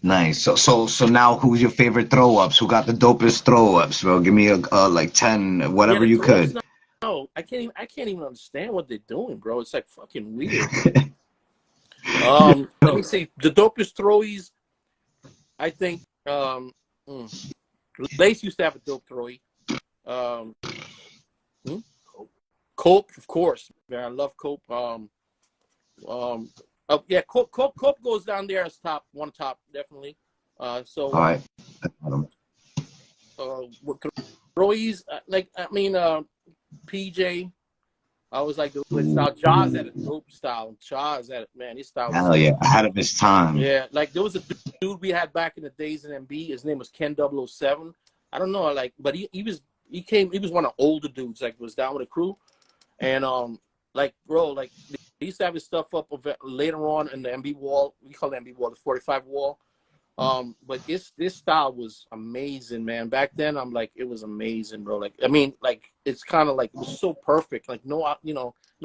Nice. So now who's your favorite throw ups? Who got the dopest throw ups, bro? Give me a like 10, whatever you could. No, I can't even understand what they're doing, bro. It's like fucking weird. Let me see. The dopest throwies, I think Lace used to have a dope throwy. Cope, of course. Man, I love Cope. Yeah, Cope goes down there as one top, definitely. So all right. With throwies, PJ. I was like, the style. Jaws had a dope style. Jaws had it, man. His style was Hell yeah, ahead of his time. Yeah, like there was a dude we had back in the days in MB. His name was Ken 007. I don't know, but he was one of the older dudes, like was down with the crew. And bro, they used to have his stuff up later on in the MB wall. We call it MB wall, the 45 wall. But this style was amazing, man. Back then, I'm like, it was amazing, bro. It's kind of like, it was so perfect. Like no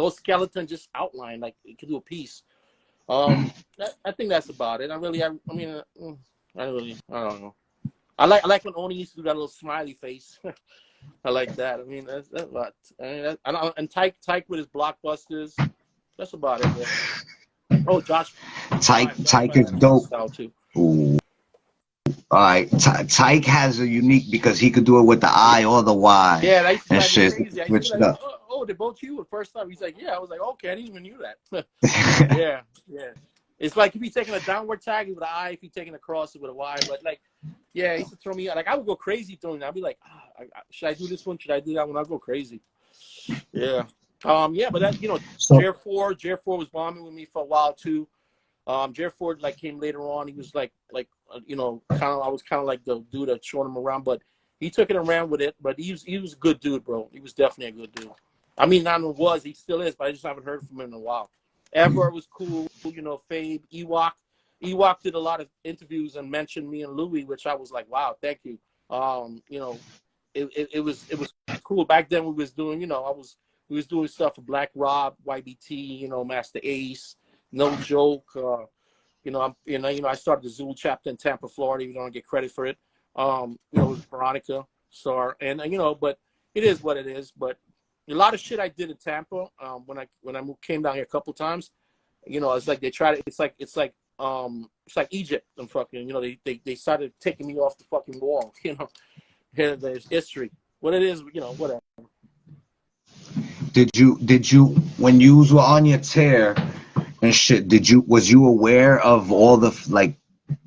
skeleton, just outline. Like it could do a piece. I think that's about it. I don't know. I like when Oni used to do that little smiley face. I like that. I mean, that's a lot. And Tyke with his blockbusters. That's about it. Man. Oh, Josh. Tyke is dope. Too. Ooh. All right, Tyke has a unique because he could do it with the I or the Y. Yeah, that used to drive shit. me crazy. I used to be like, oh, they're both you the first time. He's like, yeah. I was like, okay, I didn't even knew that. yeah. It's like if he's taking a downward tag with an I, if he's taking a cross with a Y. But he used to throw me out. Like I would go crazy throwing that. I'd be like, should I do this one? Should I do that one? I'd go crazy. Yeah. But that Jer 4 was bombing with me for a while too. Jer 4 came later on. He was I was kind of like the dude that showed him around, but he took it around with it. But he was a good dude, bro. He was definitely a good dude. I mean, not only was he still is, but I just haven't heard from him in a while. Ever was cool, Fabe, Ewok. Ewok did a lot of interviews and mentioned me and Louis, which I was like, wow, thank you. It was cool back then. We was doing, we was doing stuff for Black Rob, YBT, Master Ace, No Joke. I started the Zool chapter in Tampa, Florida. You don't get credit for it. With Veronica, Star, and but it is what it is. But a lot of shit I did in Tampa when I came down here a couple times, it's like they try to. It's like Egypt and fucking. They started taking me off the fucking wall. Here there's history. What it is, whatever. Did you when you were on your tear and shit? Was you aware of all the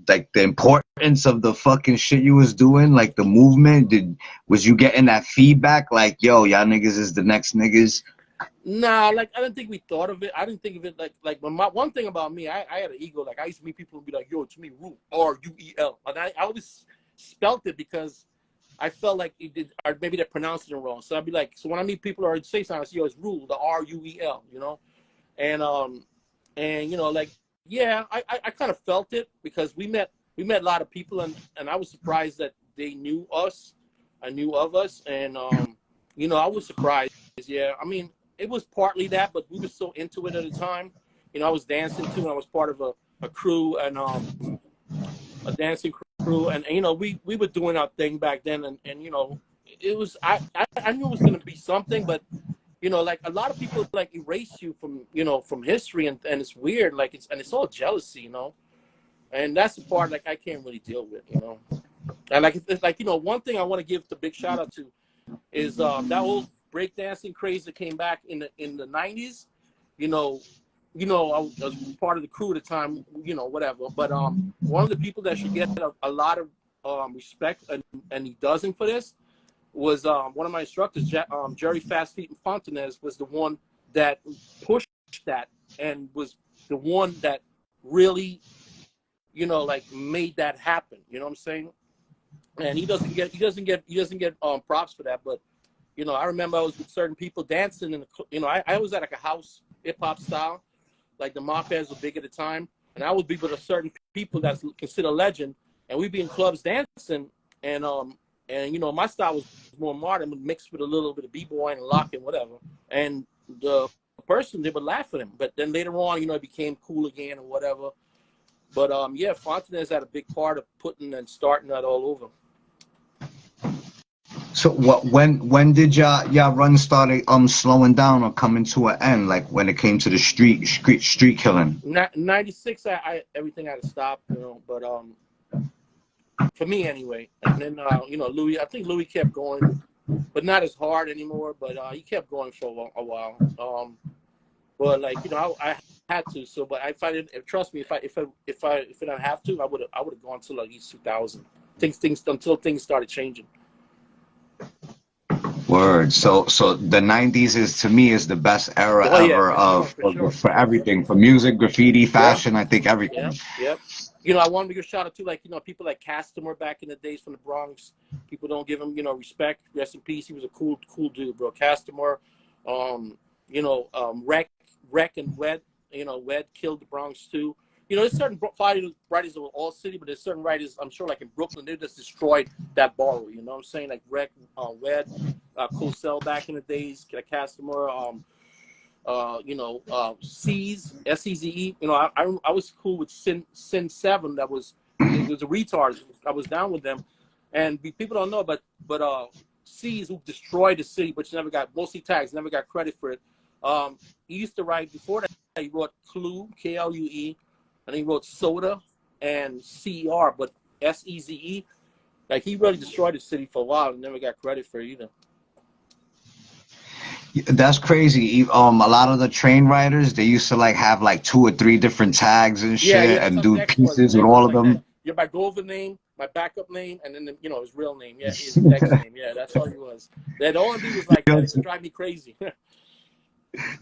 the importance of the fucking shit you was doing, like the movement? Was you getting that feedback, like, yo, y'all niggas is the next niggas? Nah, I didn't think we thought of it. I didn't think of it like one thing about me, I had an ego. Like I used to meet people and be like, yo, to me, RUEL, RUEL. And I always spelt it because I felt like it did, or maybe they're pronouncing it wrong. So I'd be like, so when I meet people or say something, I say, yo, it's RUEL, the RUEL, and yeah, I kind of felt it because we met a lot of people and I was surprised that they knew us. I knew of us, and I was surprised. Yeah, I mean, it was partly that, but we were so into it at the time. I was dancing too, and I was part of a crew and a dancing crew, and we were doing our thing back then, and it was I knew it was gonna be something, but a lot of people erase you from history, and it's weird, it's all jealousy, and that's the part I can't really deal with, and it's one thing I want to give the big shout out to is that old breakdancing craze that came back in the 90s. I was part of the crew at the time, whatever. But one of the people that should get a lot of respect, and he doesn't for this, was one of my instructors, Jerry Fast Feet and Fontanez, was the one that pushed that and was the one that really, you know, like made that happen. You know what I'm saying? And he doesn't get props for that. But you know, I remember I was with certain people dancing in the, you know, I was at like a house hip hop style, like the Mafez were big at the time, and I would be with a certain people that's considered legend, and we'd be in clubs dancing, and you know, my style was more modern, mixed with a little bit of b-boy and lock and whatever, and the person, they would laugh at him, but then later on, you know, it became cool again or whatever. But yeah, Fontenay's had a big part of putting and starting that all over. So when did y'all run started slowing down or coming to an end, like when it came to the street killing? 96, I everything had to stop, you know, but for me anyway. And then you know, Louis, I think Louis kept going, but not as hard anymore, but he kept going for a while. But like, you know, I had to, so, but if I didn't, trust me, if I didn't have to, I would have gone till at least 2000. Until things started changing. Word. So the 90s is, to me, is the best era Oh yeah, ever of for sure. for everything, for music, graffiti, Yeah, fashion. I think everything. yeah. You know, I wanted to give a shout out to, like, you know, people like Castamore back in the days from the Bronx. People don't give him, you know, respect. Rest in peace. He was a cool dude, bro. Castamore, you know, Wreck and Wed. You know, Wed killed the Bronx too. You know, there's certain writers of all city, but there's certain writers, I'm sure, like in Brooklyn, they just destroyed that borough. You know what I'm saying? Like Wreck, Wed, Cosell back in the days, Castamore, you know, C's, S-E-Z-E. You know, I was cool with Sin 7. It was a retard. I was down with them. And people don't know, but C's, who destroyed the city, but never got, mostly tags, never got credit for it. He used to write, before that, he wrote Clue, K-L-U-E, and he wrote Soda and C-E-R, but S-E-Z-E. Like, he really destroyed the city for a while and never got credit for it either. That's crazy. A lot of the train riders, they used to like have like 2 or 3 different tags and shit, Yeah, that's and how do Dex was. pieces with Dex all was of like that. them. Yeah, my Grover name, my backup name, and then, you know, his real name. Yeah, his Dex name. Yeah, that's all he was. That R&B was like that. It would drive me crazy.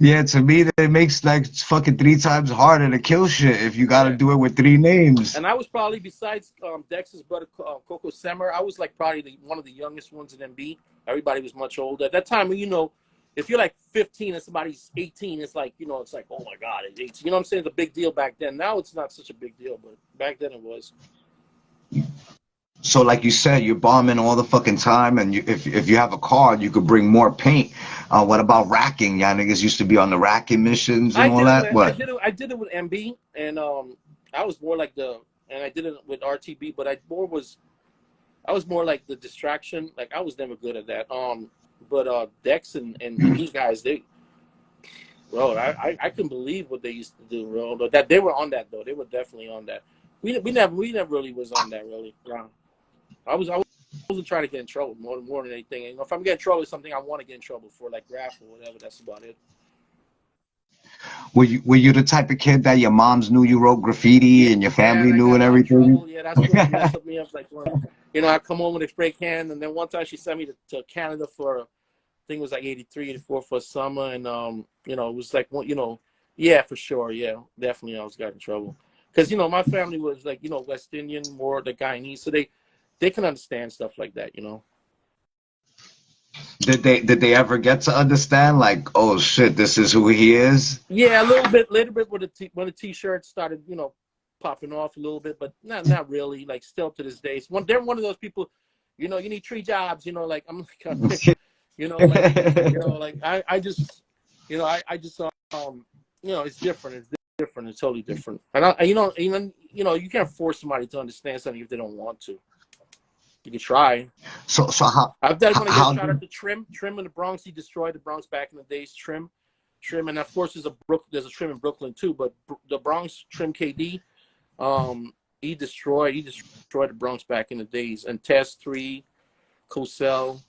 Yeah, to me, that makes like fucking 3 times harder to kill shit if you got to Yeah. do it with 3 names. And I was probably, besides Dex's brother, Coco Semer, I was like probably one of the youngest ones in MB. Everybody was much older. At that time, you know, if you're like 15 and somebody's 18, it's like, you know, it's like, oh my God, it's 18. You know what I'm saying? It's a big deal back then. Now it's not such a big deal, but back then it was. So like you said, you're bombing all the fucking time, and if you have a car, you could bring more paint. What about racking? Y'all niggas used to be on the racking missions and all that. What? I did it with MB, and I was more like and I did it with RTB, but I was more like the distraction. Like, I was never good at that. But Dex and these guys, bro, I couldn't believe what they used to do, bro. But that they were on that though. They were definitely on that. We never really was on that really. Yeah. I wasn't trying to get in trouble more than anything. You know, if I'm getting in trouble, it's something I want to get in trouble for, like graph or whatever. That's about it. Were you the type of kid that your moms knew you wrote graffiti and your family And I knew got and a lot of everything? trouble. Yeah, that's what messed me up. Like, you know, I come home with a spray can, and then one time she sent me to Canada for, I think it was like 83, 84 for summer, and you know, it was like, you know, yeah, for sure, yeah, definitely, I was got in trouble because, you know, my family was like, you know, West Indian, more the Guyanese, so they can understand stuff like that, you know. Did they ever get to understand, like, oh shit, this is who he is? Yeah, a little bit when the t-shirts started, you know, popping off a little bit, but not really. Like, still to this day, they're one of those people, you know, you need 3 jobs, you know, like, I'm like, you know, like, you know, like I just, you know, I just you know, it's different. It's different. It's totally different. And you know, even, you know, you can't force somebody to understand something if they don't want to. You can try. So how I've got to get a how shout out to Trim in the Bronx. He destroyed the Bronx back in the days. Trim, and of course there's a Trim in Brooklyn too. But the Bronx, Trim KD, he destroyed the Bronx back in the days. And Test 3, Cosell.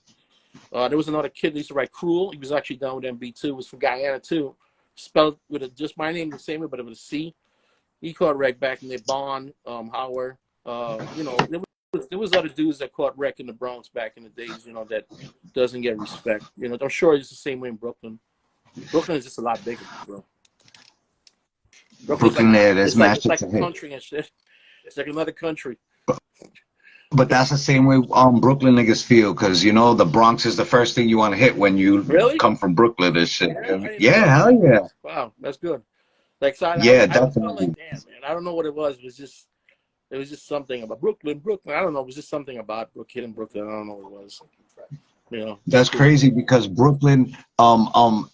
There was another kid that used to write Cruel. He was actually down with MB too. Was from Guyana too. Spelled with just my name the same way, but with a C. He caught wreck back in there. Bond, Howard. You know, there was other dudes that caught wreck in the Bronx back in the days, you know, that doesn't get respect. You know, I'm sure it's the same way in Brooklyn. Brooklyn is just a lot bigger, bro. Brooklyn's like Brooklyn, there, there's it's like mad it's shit like to a hit. country and shit. It's like another country. But that's the same way Brooklyn niggas feel, because you know the Bronx is the first thing you want to hit when you Really? come from Brooklyn and shit. Yeah, I didn't know Yeah, that. hell yeah, Wow, that's good. Like so, yeah, I always felt like, definitely. damn man, I don't know what it was. It was just something about Brooklyn. I don't know. It was just something about hitting Brooklyn. I don't know what it was. You know, it's That's cool. crazy because Brooklyn,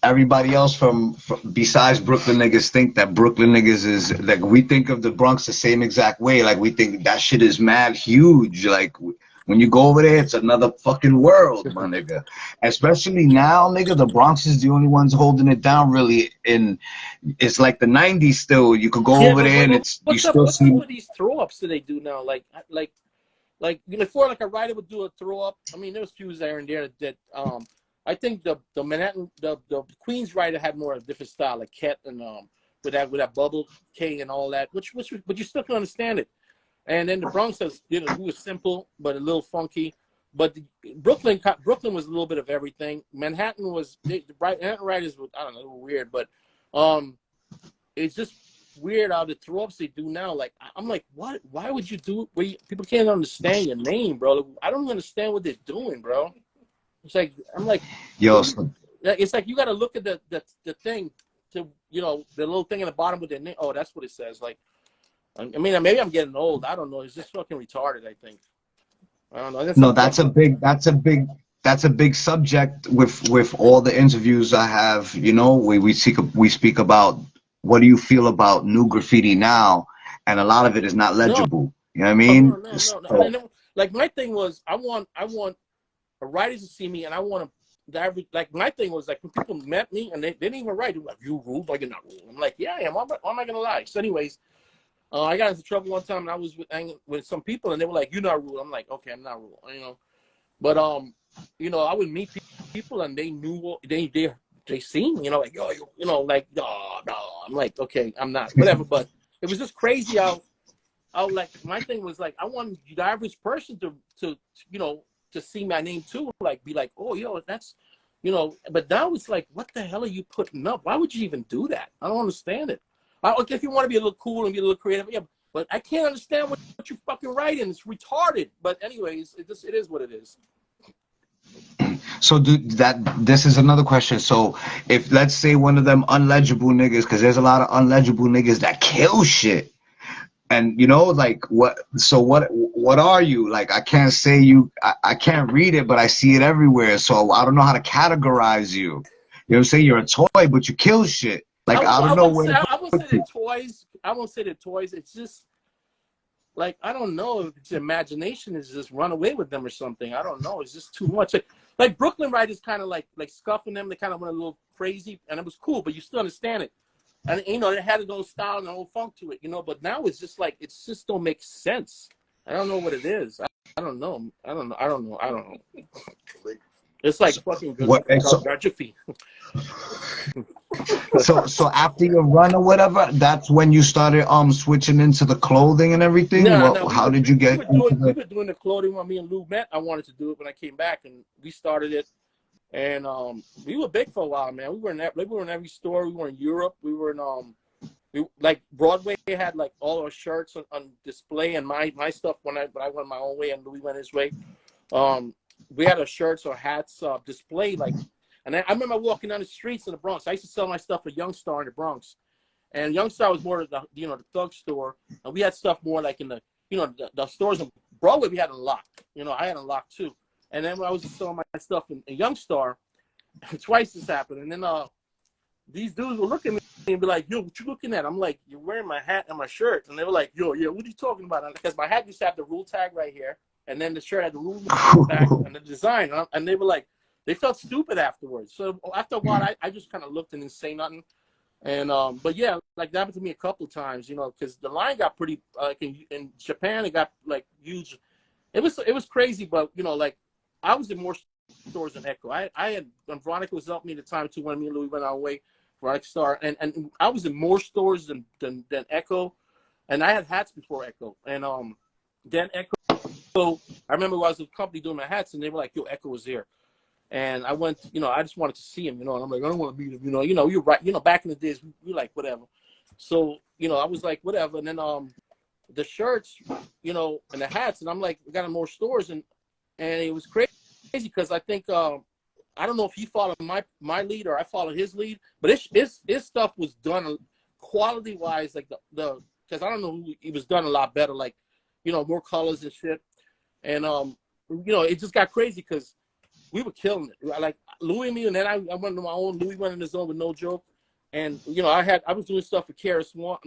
everybody else from besides Brooklyn niggas think that Brooklyn niggas is like, we think of the Bronx the same exact way. Like we think that shit is mad huge. Like when you go over there, it's another fucking world, my nigga. Especially now, nigga, the Bronx is the only ones holding it down really. In it's like the '90s still. You could go Yeah, over there and but it's you still what's up see. with these throw ups that they do now? Like before, like a writer would do a throw up. I mean, there was few there and there that I think the Manhattan the Queens writer had more of a different style, like Ket and with that bubble K and all that, which but you still can understand it. And then the Bronx has, you know, it was simple but a little funky. But Brooklyn was a little bit of everything. Manhattan was Manhattan writers were, I don't know, they were weird, but it's just weird how the throw ups they do now. Like I'm like, what? Why would you do it? People can't understand your name, bro. I don't understand what they're doing, bro. It's like I'm like, Yo, it's like you got to look at the thing to, you know, the little thing in the bottom with their name. Oh, that's what it says. Like, I mean, maybe I'm getting old. I don't know. It's just fucking retarded. I think. I don't know. That's no, some Brooklyn. that's a big subject with all the interviews I have. You know, we speak about what do you feel about new graffiti now, and a lot of it is not No, legible. You know what I no, mean? no. So, Like my thing was, I want a writer to see me, and I want to. Like my thing was like when people met me and they didn't even write. They were like, "You ruled, like you're not ruled." I'm like, "Yeah, I am. Why am I gonna lie?" So, anyways, I got into trouble one time, and I was with some people, and they were like, "You're not ruled." I'm like, "Okay, I'm not ruled," you know. But you know, I would meet people, and they knew they seen me, you know, like you know, like no. I'm like, okay, I'm not, whatever. But it was just crazy how like my thing was like I wanted the average person to you know to see my name too, like be like, oh yo, that's you know. But now it's like, what the hell are you putting up? Why would you even do that? I don't understand it. Okay, if you want to be a little cool and be a little creative, yeah. But I can't understand what you fucking writing. It's retarded. But anyways, it is what it is. so this is another question. So if let's say one of them unlegible niggas, because there's a lot of unlegible niggas that kill shit. And you know, like what are you? Like I can't say I can't read it, but I see it everywhere. So I don't know how to categorize you. You know what I'm saying? You're a toy, but you kill shit. Like I don't know where to I won't say put they're you. toys. I won't say they're toys. It's just like I don't know if it's imagination is just run away with them or something. I don't know. It's just too much. Like Brooklyn writers kind of like scuffing them. They kind of went a little crazy, and it was cool, but you still understand it. And you know, it had its own style and their own funk to it, you know. But now it's just like it's just don't make sense. I don't know what it is. I don't know. I don't know. I don't know. I don't know. It's like fucking What? Graffiti. So after your run or whatever, that's when you started switching into the clothing and everything. No, What? How did you get into we the? were doing the clothing when me and Lou met. I wanted to do it when I came back, and we started it. And we were big for a while, man. We were in every store. We were in Europe. We were in like Broadway had like all our shirts on display, and my stuff when I went my own way and Louis went his way. We had our shirts or hats displayed like, and I remember walking down the streets in the Bronx. I used to sell my stuff at Youngstar in the Bronx, and Youngstar was more of the the thug store, and we had stuff more like in the the stores in Broadway. We had a lot. You know, I had a lot too. And then when I was selling my stuff in Youngstar, twice this happened. And then these dudes would look at me and be like, yo, what you looking at? I'm like, you're wearing my hat and my shirt. And they were like, yo, yeah, what are you talking about? Because my hat used to have the rule tag right here. And then the shirt had the rule tag and the design. And they were like, they felt stupid afterwards. So after a while, I just kind of looked and didn't say nothing. And but yeah, like that happened to me a couple of times, you know, because the line got pretty like in Japan, it got like huge. It was crazy, but you know, like I was in more stores than Echo. I had when Veronica was helping me at the time too when me and Louis went our way for Rockstar, and I was in more stores than Echo, and I had hats before Echo, and then Echo. I remember I was with a company doing my hats, and they were like, "Yo, Echo was there," and I went, you know, I just wanted to see him, you know, and I'm like, I don't want to meet him, you know, you're right, you know, back in the days, we like whatever, So, you know, I was like, whatever. And then the shirts, you know, and the hats, and I'm like, we got in more stores, and it was crazy because I think I don't know if he followed my lead or I followed his lead, but his stuff was done quality wise, like the because I don't know who he was done a lot better, like, you know, more colors and shit, and you know, it just got crazy because we were killing it, like Louis and me, and then I went to my own. Louis went in his own with no joke, and you know, I was doing stuff for Karis One,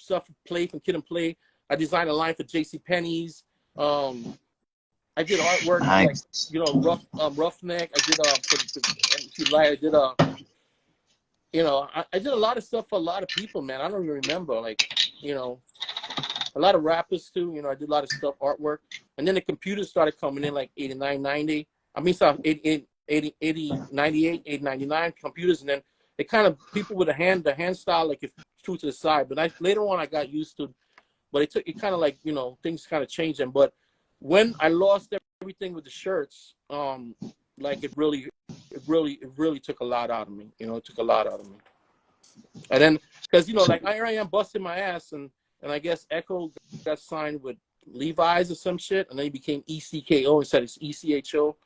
stuff for Play from Kid and Play. I designed a line for J.C. Penney's. I did artwork for, like, Nice. you know, Roughneck. I did if you like, I did you know, I did a lot of stuff for a lot of people, man. I don't even remember, like, you know, a lot of rappers too. You know, I did a lot of stuff, artwork, and then the computers started coming in like 89, 90. I mean, sorry, 80, 98, 80, 99 computers, and then it kind of people with the hand style, like, if true to the side. But later on I got used to, but it kind of, like, you know, things kind of changed. And but when I lost everything with the shirts, like, it really took a lot out of me. You know, it took a lot out of me. And then, because, you know, like, here I am busting my ass, and I guess Echo got signed with Levi's or some shit, and then he became ECKO instead of ECHO.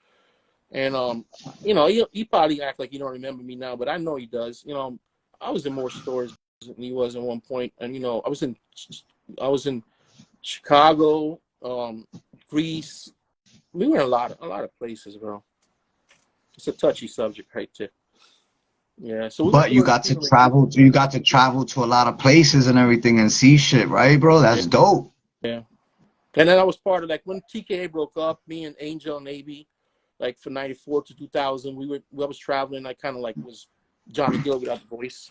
And you know, he probably act like he don't remember me now, but I know he does. You know, I was in more stores than he was at one point, and you know, I was in Chicago, Greece. We were in a lot of places, bro. It's a touchy subject right there. Yeah, so But you got to travel. You got to travel to a lot of places and everything and see shit, right, bro? That's dope. Yeah. And then I was part of, like, when TKA broke up, me and Angel Navy, like, from 94 to 2000, I was traveling. I kind of, like, was Johnny Gill without the voice.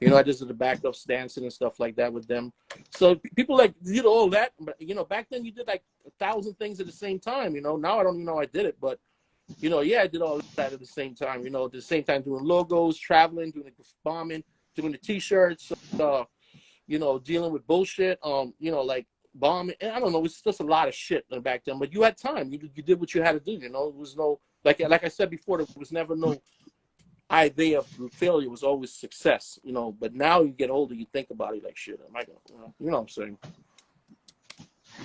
You know, I just did the backups dancing and stuff like that with them. So people, like, did all that. But, you know, back then you did like 1,000 things at the same time. You know, now I don't even know I did it. But, you know, yeah, I did all that at the same time. You know, at the same time doing logos, traveling, doing the bombing, doing the T-shirts, you know, dealing with bullshit, you know, like bombing. And I don't know, it's just a lot of shit back then. But you had time. You did what you had to do. You know, it was no, like I said before, there was never no idea of failure. Was always success, you know. But now you get older, you think about it like, shit, am I gonna, you know what I'm saying?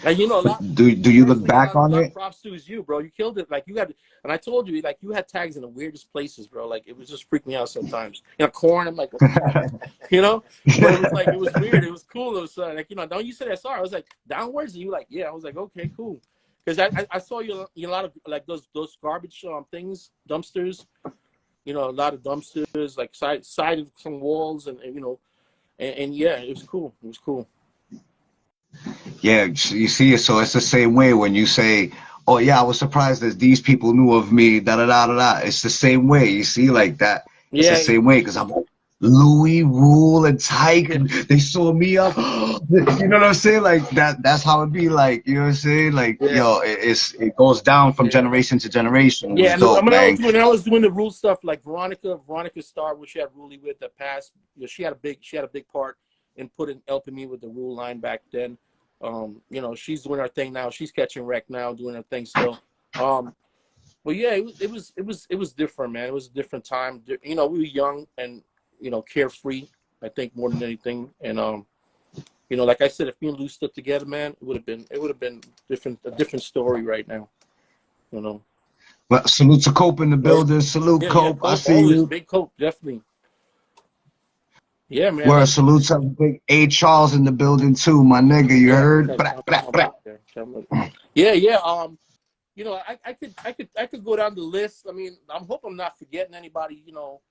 And, you know, Do you look back on it? Props to is you, bro. You killed it. Like, you had, and I told you, like, you had tags in the weirdest places, bro. Like, it was just freaking me out sometimes. You know, corn. I'm like, you know, but it was like, it was weird. It was cool. It was like, you know, don't you say that? Sorry. I was like, downwards, and you like, yeah. I was like, okay, cool. Because I saw you a lot of, like, those garbage things, dumpsters. You know, a lot of dumpsters, like side of some walls, and you know, and yeah, it was cool. It was cool. Yeah, you see, so it's the same way when you say, "Oh yeah, I was surprised that these people knew of me." Da da da da da. It's the same way. You see, like that. It's the Yeah, same way because I'm like Louis, Rule, and Tyke. yeah, They saw me up. You know what I'm saying? Like that. That's how it be. Like, you know what I'm saying? Like, yeah, yo, it goes down from yeah. generation to generation. It Yeah, was and dope, man. when I was doing the rule stuff, like Veronica Starr, which she had Ruley with that passed. You know, she had a big part in helping me with the rule line back then. You know, she's doing her thing now. She's catching wreck now, doing her thing still. But yeah, it was different, man. It was a different time. You know, we were young and, you know, carefree, I think, more than anything. And you know, like I said, if me and Lou stood together, man, it would have been a different story right now. You know. But salute to Cope in the building. Salute Yeah, Cope. I Cope, see always you. big Cope, definitely. Yeah, man. Word, Like, salute to big A. Charles in the building too, my nigga. You yeah, heard? Blah, blah, blah. yeah, yeah. You know, I could go down the list. I mean, I hope I'm not forgetting anybody. You know,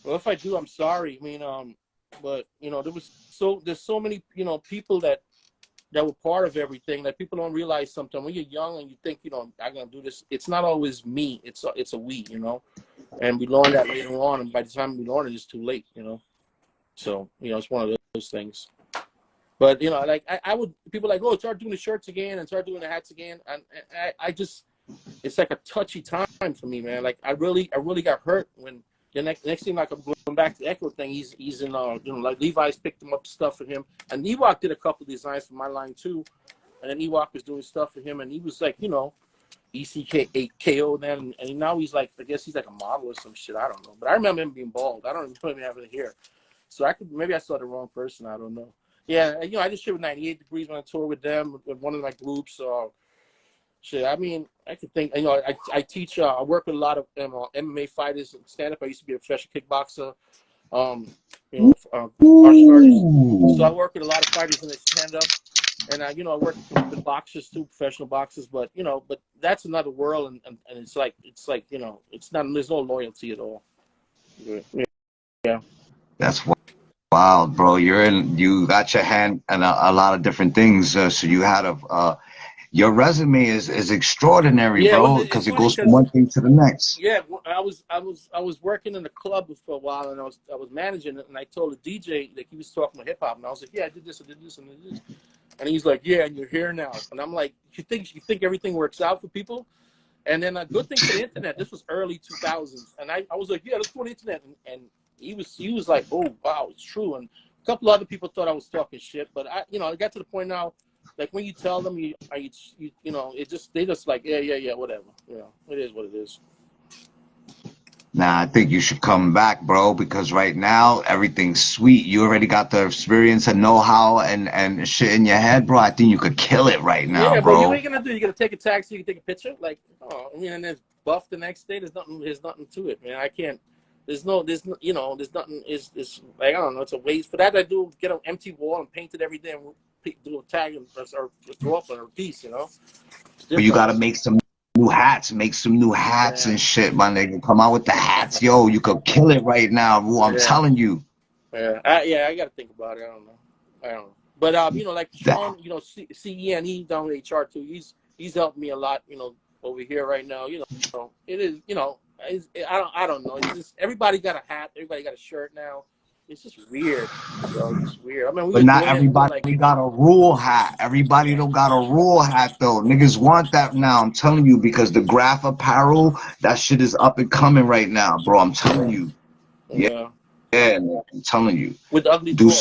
well, if I do, I'm sorry. I mean, but you know, there's so many, you know, people that were part of everything that people don't realize sometimes when you're young and you think, you know, I'm gonna do this. It's not always me. It's a we, you know, and we learn that later on. And by the time we learn it, it's too late, you know. So, you know, it's one of those things. But, you know, like I would, people like, oh, start doing the shirts again and start doing the hats again. And I just, it's like a touchy time for me, man. Like I really got hurt when the next thing, like I'm going back to the Echo thing. He's in, you know, like Levi's picked him up stuff for him. And Ewok did a couple of designs for my line too. And then Ewok was doing stuff for him. And he was like, you know, ECKO then. And now he's like, I guess he's like a model or some shit. I don't know. But I remember him being bald. I don't even having hair. So maybe I saw the wrong person. I don't know. Yeah, you know, I just shit with 98 Degrees when I toured with them with one of my groups. Shit, I mean, I could think. You know, I teach. I work with a lot of MMA fighters and stand up. I used to be a professional kickboxer. You know, martial artist. So I work with a lot of fighters in the stand up, and you know, I work with boxers too, professional boxers. But you know, that's another world, and it's like you know, it's not. There's no loyalty at all. Yeah. That's wild, bro. You got your hand in a lot of different things. So you had your resume is extraordinary, Yeah, well, bro, it's because it funny goes from because one thing to the next. yeah, I was working in a club for a while, and I was managing it, and I told the DJ like he was talking about hip hop, and I was like, yeah, I did this, and I did this, and he's like, yeah, and you're here now, and I'm like, you think everything works out for people, and then a good thing for the internet. This was early 2000s, and I was like, yeah, let's go on the internet, and he was like, oh wow, it's true, and a couple other people thought I was talking shit, but I got to the point now. Like when you tell them you know, they just like yeah whatever, you know, it is what it is. Nah, I think you should come back, bro, because right now everything's sweet. You already got the experience and know-how and shit in your head, bro. I think you could kill it right now, Yeah, but you bro. ain't gonna do. You gotta take a taxi. You can take a picture. Like, oh, I mean, and then buff the next day. There's nothing to it, man. I can't. There's you know, there's nothing. It's like I don't know. It's a waste. For that, I do get an empty wall and paint it every day and do a tag or throw up on a piece. You know, it's But you different. gotta make some new hats, Yeah, and shit, my nigga. Come out with the hats, yo. You could kill it right now, bro. I'm yeah, telling you. yeah. I gotta think about it. I don't know. But you know, like That, Sean, you know, CENE down with HR too. He's helped me a lot. You know, over here right now. You know, it is. You know, I don't know. It's just everybody got a hat. Everybody got a shirt now. It's just weird. So it's just weird. I mean, we but were not doing it. We were everybody like, got a rule hat. Everybody don't got a rule hat though. Niggas want that now. I'm telling you because the graph apparel, that shit is up and coming right now, bro. I'm telling you. Yeah, yeah, yeah, man, I'm telling you. with the ugly Do dwarf.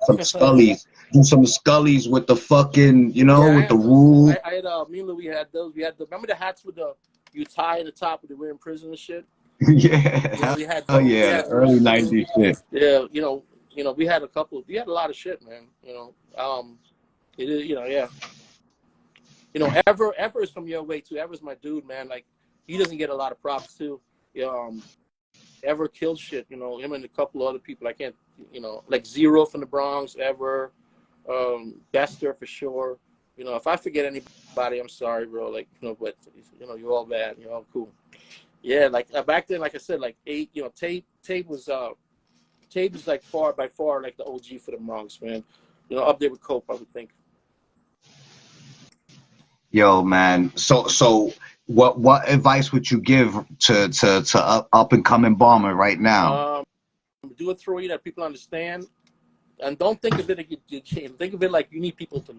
some scullies. Do some scullies with the fucking, Yeah, I with the had those too. rule. I had me and Louis had those. We had remember the hats with the you tie in the top when they were in prison and shit. Yeah, Yeah, we had hell those. We yeah, the had early those too. '90s shit. Yeah, we had a couple. We had a lot of shit, man. It is, yeah. Ever is from your way too. Ever's my dude, man. Like he doesn't get a lot of props too. Ever killed shit. Him and a couple other people. I can't. Like Zero from the Bronx. Ever, Bester for sure. If I forget anybody, I'm sorry, bro. Like but you're all bad. You're all cool. Yeah, like back then, like I said, like Tape was like by far like the OG for the Bronx, man. Up there with Cope, I would think. Yo, man. So what advice would you give to up and coming bomber right now? Do it through that people understand, and don't think of it like you can't. Think of it like you need people to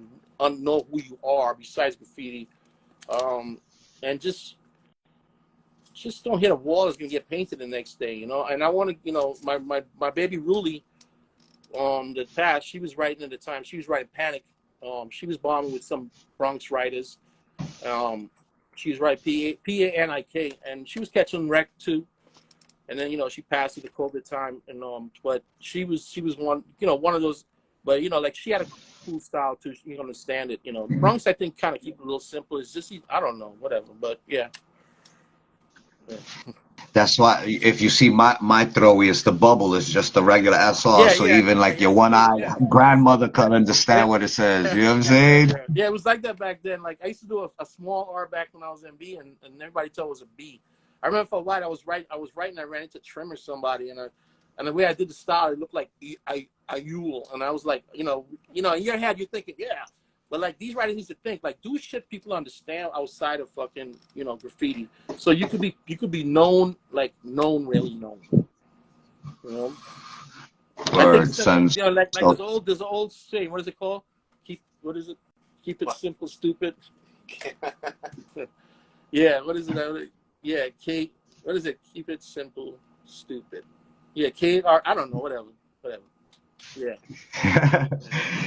know who you are besides graffiti, and just don't hit a wall that's gonna get painted the next day, And I want to, my baby Ruli, the past, she was writing at the time. She was writing Panic. She was bombing with some Bronx writers. She was writing Panik, and she was catching wreck too. And then she passed through the COVID time, and but she was one one of those. But like she had a cool style too. You understand it. The Bronx, I think, kind of keep it a little simple. It's just I don't know, whatever. But yeah. That's why if you see my throwy, it's the bubble. It's just the regular SR. So even like your one eye grandmother can understand what it says. You know what I'm saying? Yeah, it was like that back then. Like I used to do a small R back when I was in B, and everybody thought it was a B. I remember for a while I was writing. I ran into Trim or somebody, and the way I did the style, it looked like Ayul, and I was like, in your head you're thinking, yeah, but like these writers need to think like do shit people understand outside of fucking graffiti. So you could be known, like really known. I think Word, son. like So there's an old saying. What is it called? Keep it simple, stupid. Yeah, what is it? Yeah, Kate. What is it? Keep it simple, stupid. Yeah, Kate. Or I don't know. Whatever. Yeah.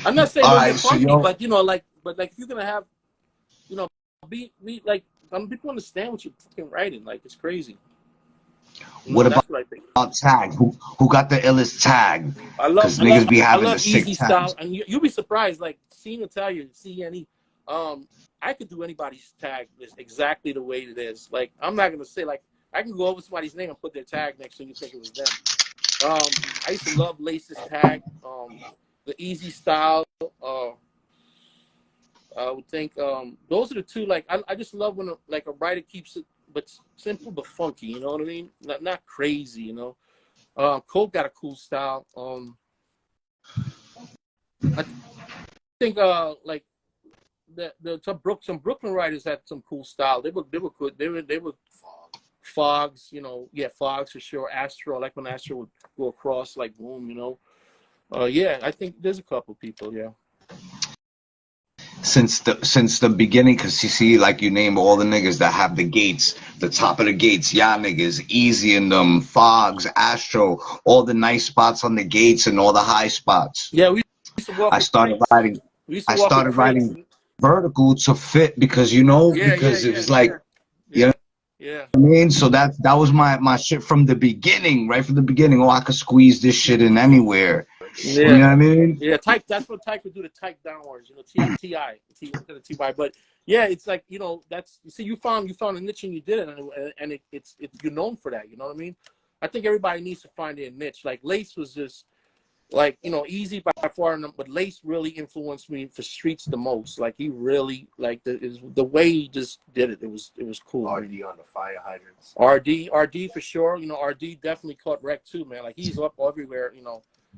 I'm not saying all don't right, get so funky, yo, but but if you're gonna have, be like, some people understand what you're fucking writing. Like it's crazy. What No, about that's what I think. tag? Who got the illest tag? I love, Because I love, niggas be I having the love sick easy style, tags. and you'll be surprised. Like seeing Italian, CNE, I could do anybody's tag exactly the way it is. Like I'm not gonna say like I can go over somebody's name and put their tag next to you, think it was them. I used to love Lace's tag, the easy style. I would think those are the two. Like I just love when like a writer keeps it, but simple but funky. You know what I mean? Not crazy. You know. Coke got a cool style. I think like some Brooklyn writers had some cool style. They were good. They were Fogs. You know, yeah, Fogs for sure. Astro, I like when Astro would go across like boom. You know. Yeah, I think there's a couple people. Yeah. Since the beginning, because you see, like you name all the niggas that have the gates, the top of the gates, y'all niggas, Easy and them, Fogs, Astro, all the nice spots on the gates and all the high spots. Yeah, we used to walk I with started crates. writing. We used to I walk with started crates. writing vertical to fit because you know Yeah, yeah, because it yeah, was like yeah, you know yeah, yeah. what I mean. So that was my shit from the beginning, right from the beginning. Oh, I could squeeze this shit in anywhere. You know Yeah, what I mean? yeah. Type. That's what type would do. To type downwards. You know, TI. But yeah, it's like that's you see, you found a niche and you did it, and it's you're known for that. You know what I mean? I think everybody needs to find their niche. Like Lace was just like easy by far, but Lace really influenced me for streets the most. Like he really like the way he just did it. It was cool. RD on the fire hydrants. RD for sure. RD definitely caught wreck too, man. Like he's up everywhere.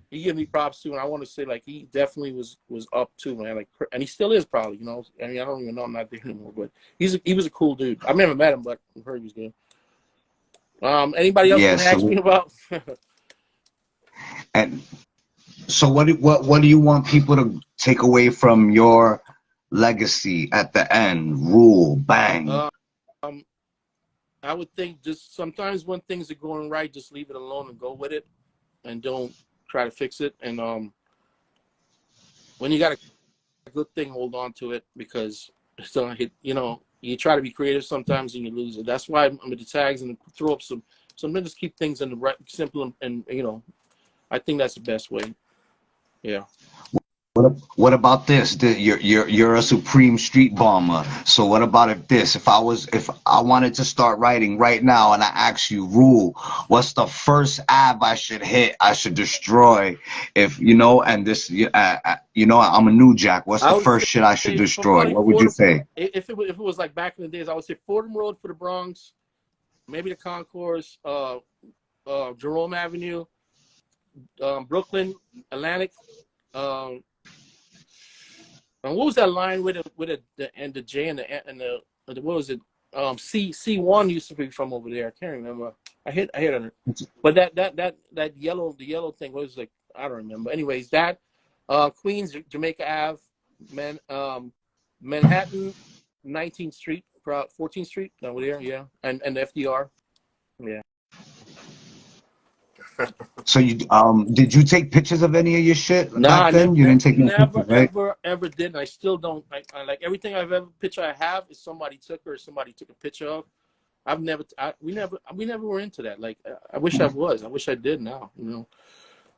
He gave me props too, and I want to say like he definitely was up too, man. Like, and he still is probably. I mean, I don't even know. I'm not there anymore, but he was a cool dude. I've never met him, but I heard he was good. Anybody else Yeah. want to ask me about? And so what do you want people to take away from your legacy at the end? Rule, bang. um, I would think just sometimes when things are going right, just leave it alone and go with it, and don't try to fix it. And when you got a good thing, hold on to it because it's gonna hit. You try to be creative sometimes and you lose it. That's why I'm with the tags and throw up some just keep things in the right, simple, and I think that's the best way. Yeah. What about this? You're a supreme street bomber. So what about if I wanted to start writing right now and I ask you, Rule, what's the first ab I should hit? I should destroy. If and this, I'm a new jack. What's I the would first shit I should say destroy? probably What would you Fordham. say? If it was like back in the days, I would say Fordham Road for the Bronx, maybe the Concourse, Jerome Avenue, Brooklyn, Atlantic. And what was that line with the J and the what was it? C1 used to be from over there. I can't remember. I hit on it. But that yellow thing was like I don't remember. Anyways, that Queens, Jamaica Ave, Manhattan, 19th Street, 14th Street over there, yeah, and FDR, yeah. So did you take pictures of any of your shit Nah, back I then? You didn't take no never, pictures, right? ever did, and I still don't. I like everything I've ever picture I have is somebody took or somebody took a picture of. We never were into that. Like I wish I was. I wish I did now.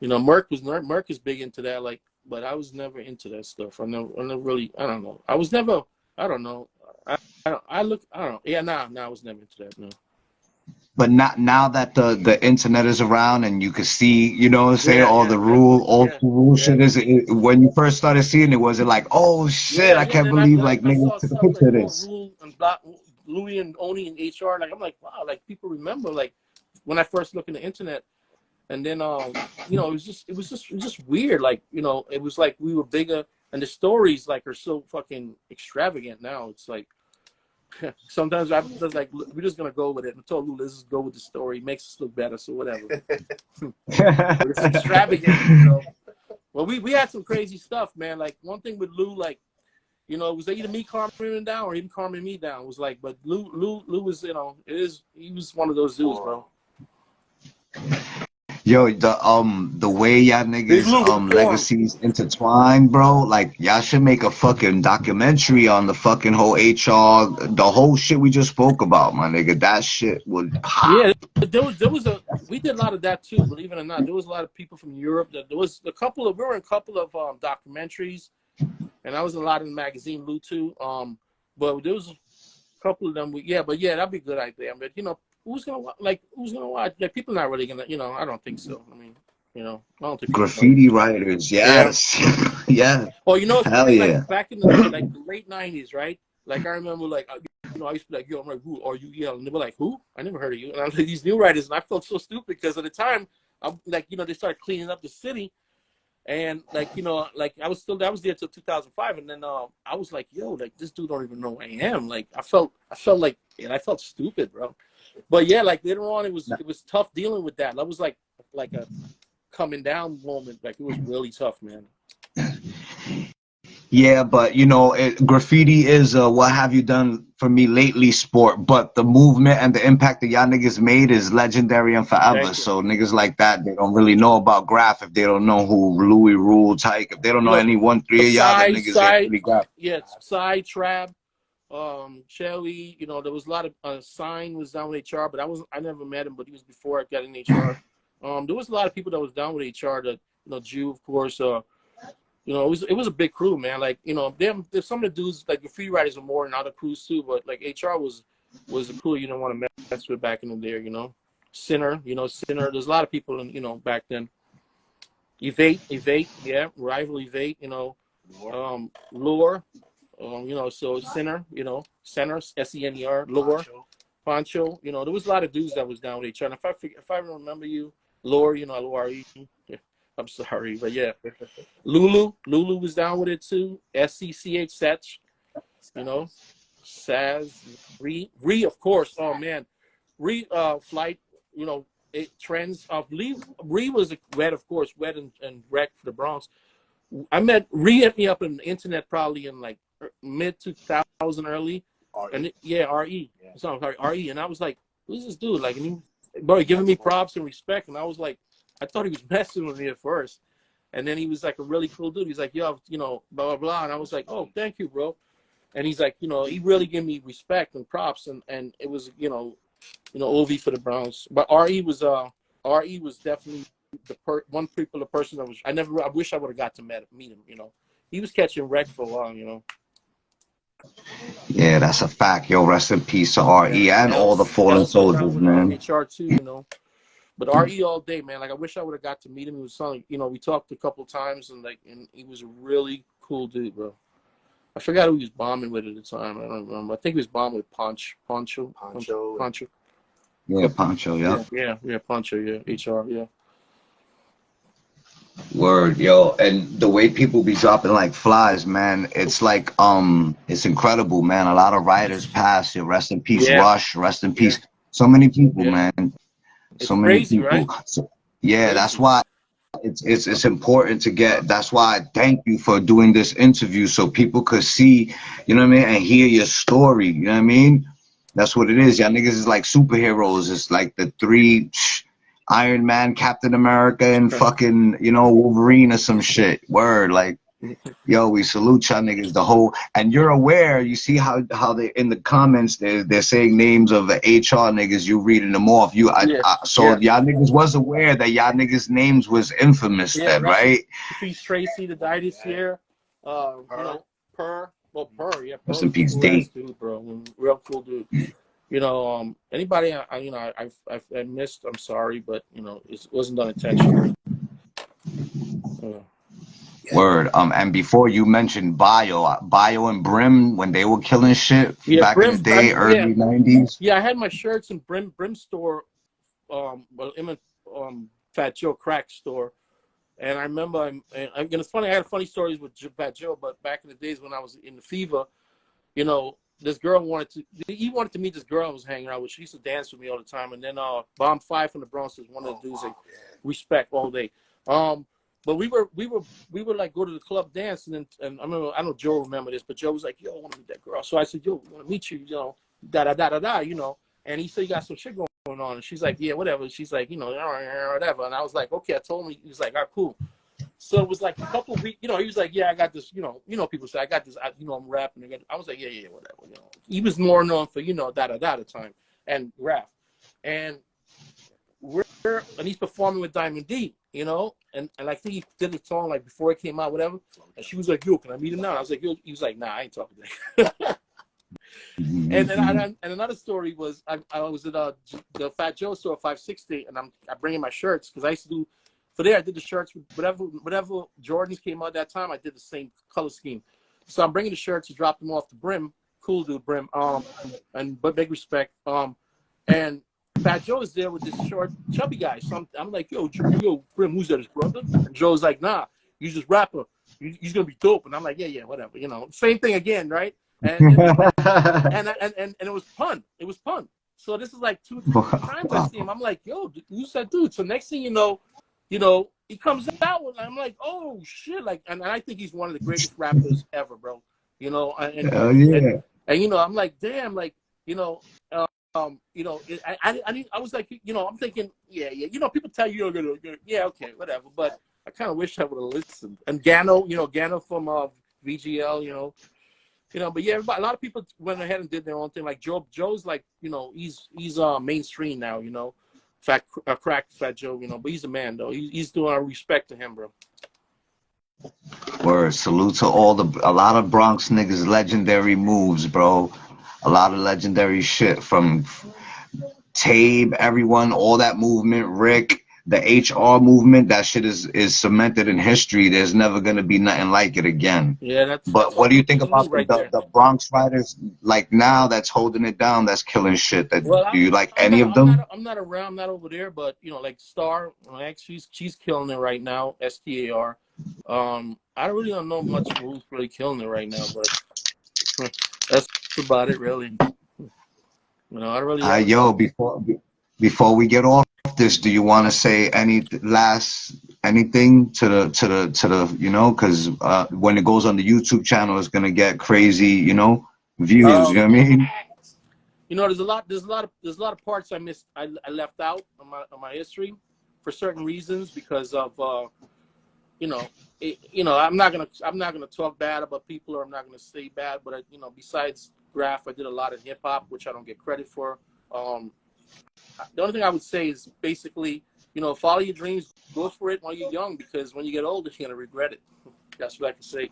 Merc is big into that. Like, but I was never into that stuff. I never really. I don't know. I was never. I don't know. I don't. I look. I don't know. Yeah, nah, I was never into that. No. But not now that the internet is around and you can see, what I'm saying, Yeah, all yeah, the yeah, all yeah, the rule yeah. shit when you first started seeing it, was it like, oh shit, Yeah, I yeah. can't Then I believe then like I niggas saw took a stuff picture like of this. Rule and Louis and Oni and HR. Like I'm like, wow, like people remember like when I first looked in the internet, and then it was just weird. Like it was like we were bigger, and the stories like are so fucking extravagant now. It's like sometimes I was like, we're just gonna go with it. I told Lou, let's just go with the story. It makes us look better, so whatever. But it's extravagant. Well, we had some crazy stuff, man. Like one thing with Lou, like it was either me calming him down or him calming me down. It was like, but Lou was, he was one of those dudes, bro. Yo, the way y'all Big niggas Lou with the form. legacies intertwined, bro. Like y'all should make a fucking documentary on the fucking whole HR, the whole shit we just spoke about, my nigga. That shit would pop. Yeah, there was a we did a lot of that too. Believe it or not, there was a lot of people from Europe. There was we were in a couple of documentaries, and I was in a lot in the magazine Lou too. But there was a couple of them. But yeah, that'd be a good idea. But who's gonna who's gonna watch? Like people not really gonna. I don't think so. I mean, I don't think people are. Graffiti writers, Yeah. yes, yeah, Well, it's hell funny. Like yeah. back in the late '90s, right? Like I remember, I used to be like, "Yo," I'm like, "Who are you?" Yeah, and they were like, "Who? I never heard of you." And I was like, "These new writers," and I felt so stupid because at the time, I'm like, they started cleaning up the city, and I was there till 2005, and then I was like, "Yo, like this dude don't even know who I am." Like I felt like, and I felt stupid, bro. But yeah, like later on, it was tough dealing with that. That was like a coming down moment. Like it was really tough, man. Yeah, but graffiti is what have you done for me lately sport, but the movement and the impact that y'all niggas made is legendary and forever. Thank you. So niggas like that, they don't really know about graph if they don't know who Louis Rule, Tyke, if they don't know any 1-3 of y'all, then niggas ain't really graph. Yeah, Side Trap, Shelly. There was a lot of Sign was down with HR, but I never met him, but he was before I got in HR. There was a lot of people that was down with HR. That Jew, of course. It was a big crew, man. Like, there's some of the dudes, like the free writers were more in other crews too, but like HR was a crew you didn't want to mess with back in the day, Sinner, Sinner. There's a lot of people in, back then. Evade, yeah, rival Evade, Lure, so Sinner, Center, Sener, Lure, Pancho, there was a lot of dudes that was down with HR. And if I remember you, Lure, Lure, I'm sorry, but yeah. Lulu was down with it too. SCCH Setch, Saz, Re, of course. Oh man, Flight, Trends of Re was Wet, of course, Wet and Wreck for the Bronx. I met Re hit me up on the internet probably in like mid 2000 early, and RE, sorry RE, and I was like, who's this dude? Like, and he giving me props and respect, and I was like, I thought he was messing with me at first. And then he was like a really cool dude. He's like, yo, blah, blah, blah. And I was like, oh, thank you, bro. And he's like, he really gave me respect and props. And it was, OV for the Browns. But RE was definitely one particular person that was, I wish I would have got to meet him, He was catching wreck for a while, Yeah, that's a fact. Yo, rest in peace to RE and all the fallen soldiers, man. HR too, But RE all day, man. Like I wish I would have got to meet him. He was something, we talked a couple times, and he was a really cool dude, bro. I forgot who he was bombing with at the time. I don't remember. I think he was bombing with Poncho. Yeah, Pancho, yeah. Yeah, Poncho, yeah. HR, yeah. Word, yo, and the way people be dropping like flies, man, it's like it's incredible, man. A lot of writers pass. Rest in peace, Rush. Rest in peace. So many people, man. It's so many crazy, people. Right? So, yeah, that's why it's important to get. That's why I thank you for doing this interview so people could see, you know what I mean, and hear your story. You know what I mean? That's what it is. Y'all niggas is like superheroes. It's like the three. Iron Man, Captain America, and fucking, Wolverine or some shit. Word, like, yo, we salute y'all niggas, the whole, and you're aware, you see how they, in the comments, they're saying names of the HR niggas, you reading them off. Y'all niggas was aware that y'all niggas' names was infamous then, right? Peace Tracy that died this year. Per, yeah. Rest in peace, Dave. Dude, bro. Real cool dude. Anybody I missed, I'm sorry, but it wasn't done intentionally. Word. And before you mentioned Bio and Brim when they were killing shit back in the day, early 90s. Yeah, I had my shirts in Brim store, Fat Joe Crack store, and I remember. It's funny. I had funny stories with Fat Joe, but back in the days when I was in the Fever, this girl wanted to meet this girl I was hanging out with. She used to dance with me all the time. And then Bomb 5 from the Bronx is one of the dudes that respect all day. But we were like go to the club dance, and I remember, I don't know Joe remember this, but Joe was like, yo, I want to meet that girl. So I said, yo, I want to meet you, da da da da da, And he said, you got some shit going on. And she's like, yeah, whatever. She's like, you know, whatever. And I was like, okay. I told him. He was like, all right, cool. So it was like a couple of weeks, you know, he was like, yeah, I got this, you know, people say, I got this, you know, I'm rapping. I was like, yeah, whatever, you know. He was more known for, you know, da-da-da at the time, and rap. And and he's performing with Diamond D, you know, and I think he did the song, like, before it came out, whatever. And she was like, yo, can I meet him now? And I was like, yo, he was like, nah, I ain't talking to him. And then and another story was, I was at the Fat Joe store, 560, and I bring in my shirts, because I used to do, for there, I did the shirts with whatever Jordans came out that time. I did the same color scheme. So I'm bringing the shirts to drop them off the Brim. Cool dude, Brim. But big respect. And Fat Joe is there with this short, chubby guy. So I'm like, yo, Brim, who's that, his brother? And Joe's like, nah, he's this rapper. He's gonna be dope. And I'm like, yeah, whatever. You know, same thing again, right? And it was pun. It was pun. So this is like 2 times I see him. I'm like, yo, who's that dude? So next thing you know, he comes out with, I'm like, oh shit, like, and I think he's one of the greatest rappers ever, bro. You know, and you know, I'm like, damn, like, you know, I was like, you know, I'm thinking, yeah, you know, people tell you, yeah, okay, whatever, but I kind of wish I would have listened. And Gano from VGL, you know, but yeah, a lot of people went ahead and did their own thing. Like Joe's like, you know, he's mainstream now, you know. Crack Fat Joe, you know, but he's a man though. He's doing our respect to him, bro. Word, salute to a lot of Bronx niggas legendary moves, bro. A lot of legendary shit from Tabe, everyone, all that movement, Rick, the HR movement, that shit is cemented in history. There's never gonna be nothing like it again. Yeah, But what do you think about right the Bronx writers like now that's holding it down, that's killing shit? Do you like any of them? I'm not around, I'm not over there, but you know, like Star, she's killing it right now. STAR. I really don't know much who's really killing it right now, but that's about it, really. You know, I really. Yo, before we get off this, do you want to say anything to the you know, because when it goes on the YouTube channel, it's gonna get crazy, you know, views. You know what I mean? You know, there's a lot of parts I missed. I left out on my history for certain reasons because of you know, I'm not gonna talk bad about people, or I'm not gonna say bad, but you know, besides Graph, I did a lot of hip hop, which I don't get credit for. The only thing I would say is basically, you know, follow your dreams, go for it while you're young, because when you get older, you're gonna regret it. That's what I can say.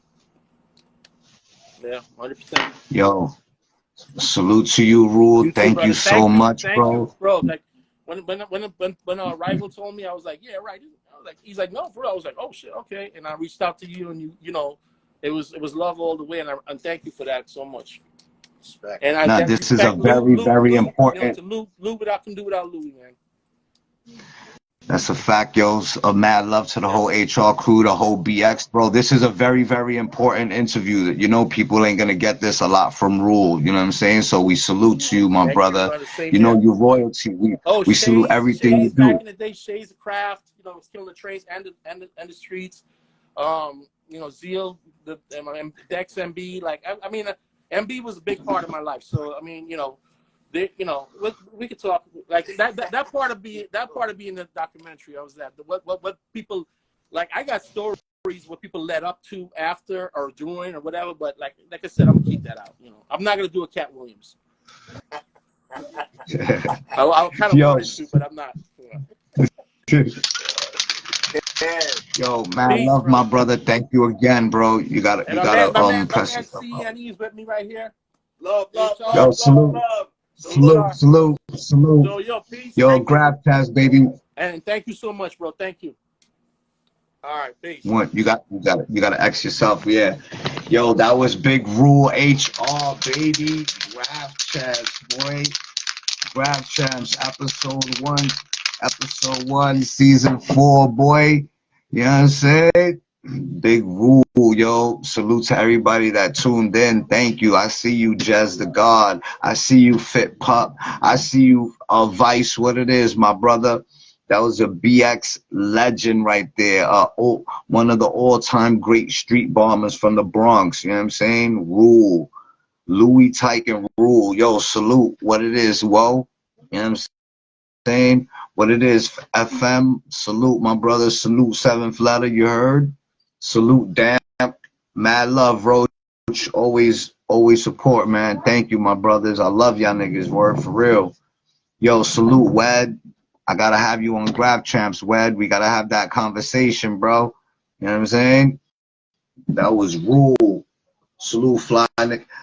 Yeah, 100%. Yo, salute to you, Rule. Thank you so much, bro. Thank you, bro. Like when Rival told me, I was like, yeah, right. I was like, he's like, no, for real. I was like, oh shit, okay. And I reached out to you, and you know, it was love all the way, and thank you for that so much. Respect. And this is a very important. You know, Lou, I can do without Louis, man. That's a fact, yo. A mad love to the whole HR crew, the whole BX, bro. This is a very, very important interview. You know, people ain't gonna get this a lot from Rule. You know what I'm saying? So we salute to you, my brother. You know, you royalty. We salute everything you do. Back in the day, Shay's the craft. You know, was killing the trains and the streets. You know, Zeal, the Dex MB. Like, I mean, MB was a big part of my life. So I mean, you know. You know, we could talk like that part of being the documentary. I was at what people like. I got stories what people led up to after or during or whatever. But like I said, I'm gonna keep that out. You know, I'm not gonna do a Cat Williams. I kind of wanted to, but I'm not. Yo, man, peace, love, bro. My brother. Thank you again, bro. You gotta press yourself. And he's with me right here. Love, yo, salute. Salute. So, yo, peace. Yo, grab Taz, baby. And thank you so much, bro. Thank you. All right, peace. What you gotta X yourself, yeah. Yo, that was big RUEL HR, baby. Grab Chaz, boy. Grab Champs, episode 1, season 4, boy. You know what I'm saying? Big RUEL, yo. Salute to everybody that tuned in. Thank you. I see you, Jez the God. I see you, Fit Pup. I see you, Vice. What it is, my brother. That was a BX legend right there. One of the all-time great street bombers from the Bronx. You know what I'm saying? RUEL. Louis Tyke and RUEL. Yo, salute. What it is, whoa. You know what I'm saying? What it is, FM, salute my brother, salute 7th letter, you heard? Salute Damp, mad love, Roach, always support, man. Thank you, my brothers. I love y'all niggas, word for real. Yo, salute, Wed. I gotta have you on Grab Champs, Wed. We gotta have that conversation, bro. You know what I'm saying? That was rule. Salute,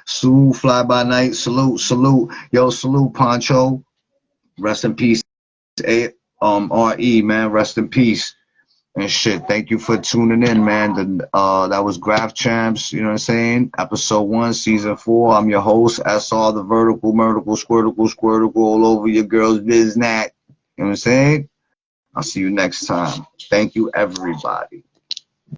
salute, fly by night, salute. Yo, salute, Poncho. Rest in peace, RE, man. Rest in peace. And shit, thank you for tuning in, man. That was Graph Champs, you know what I'm saying? Episode 1, Season 4. I'm your host, SR, the vertical, murtical, squirtical, all over your girl's biznat. You know what I'm saying? I'll see you next time. Thank you, everybody.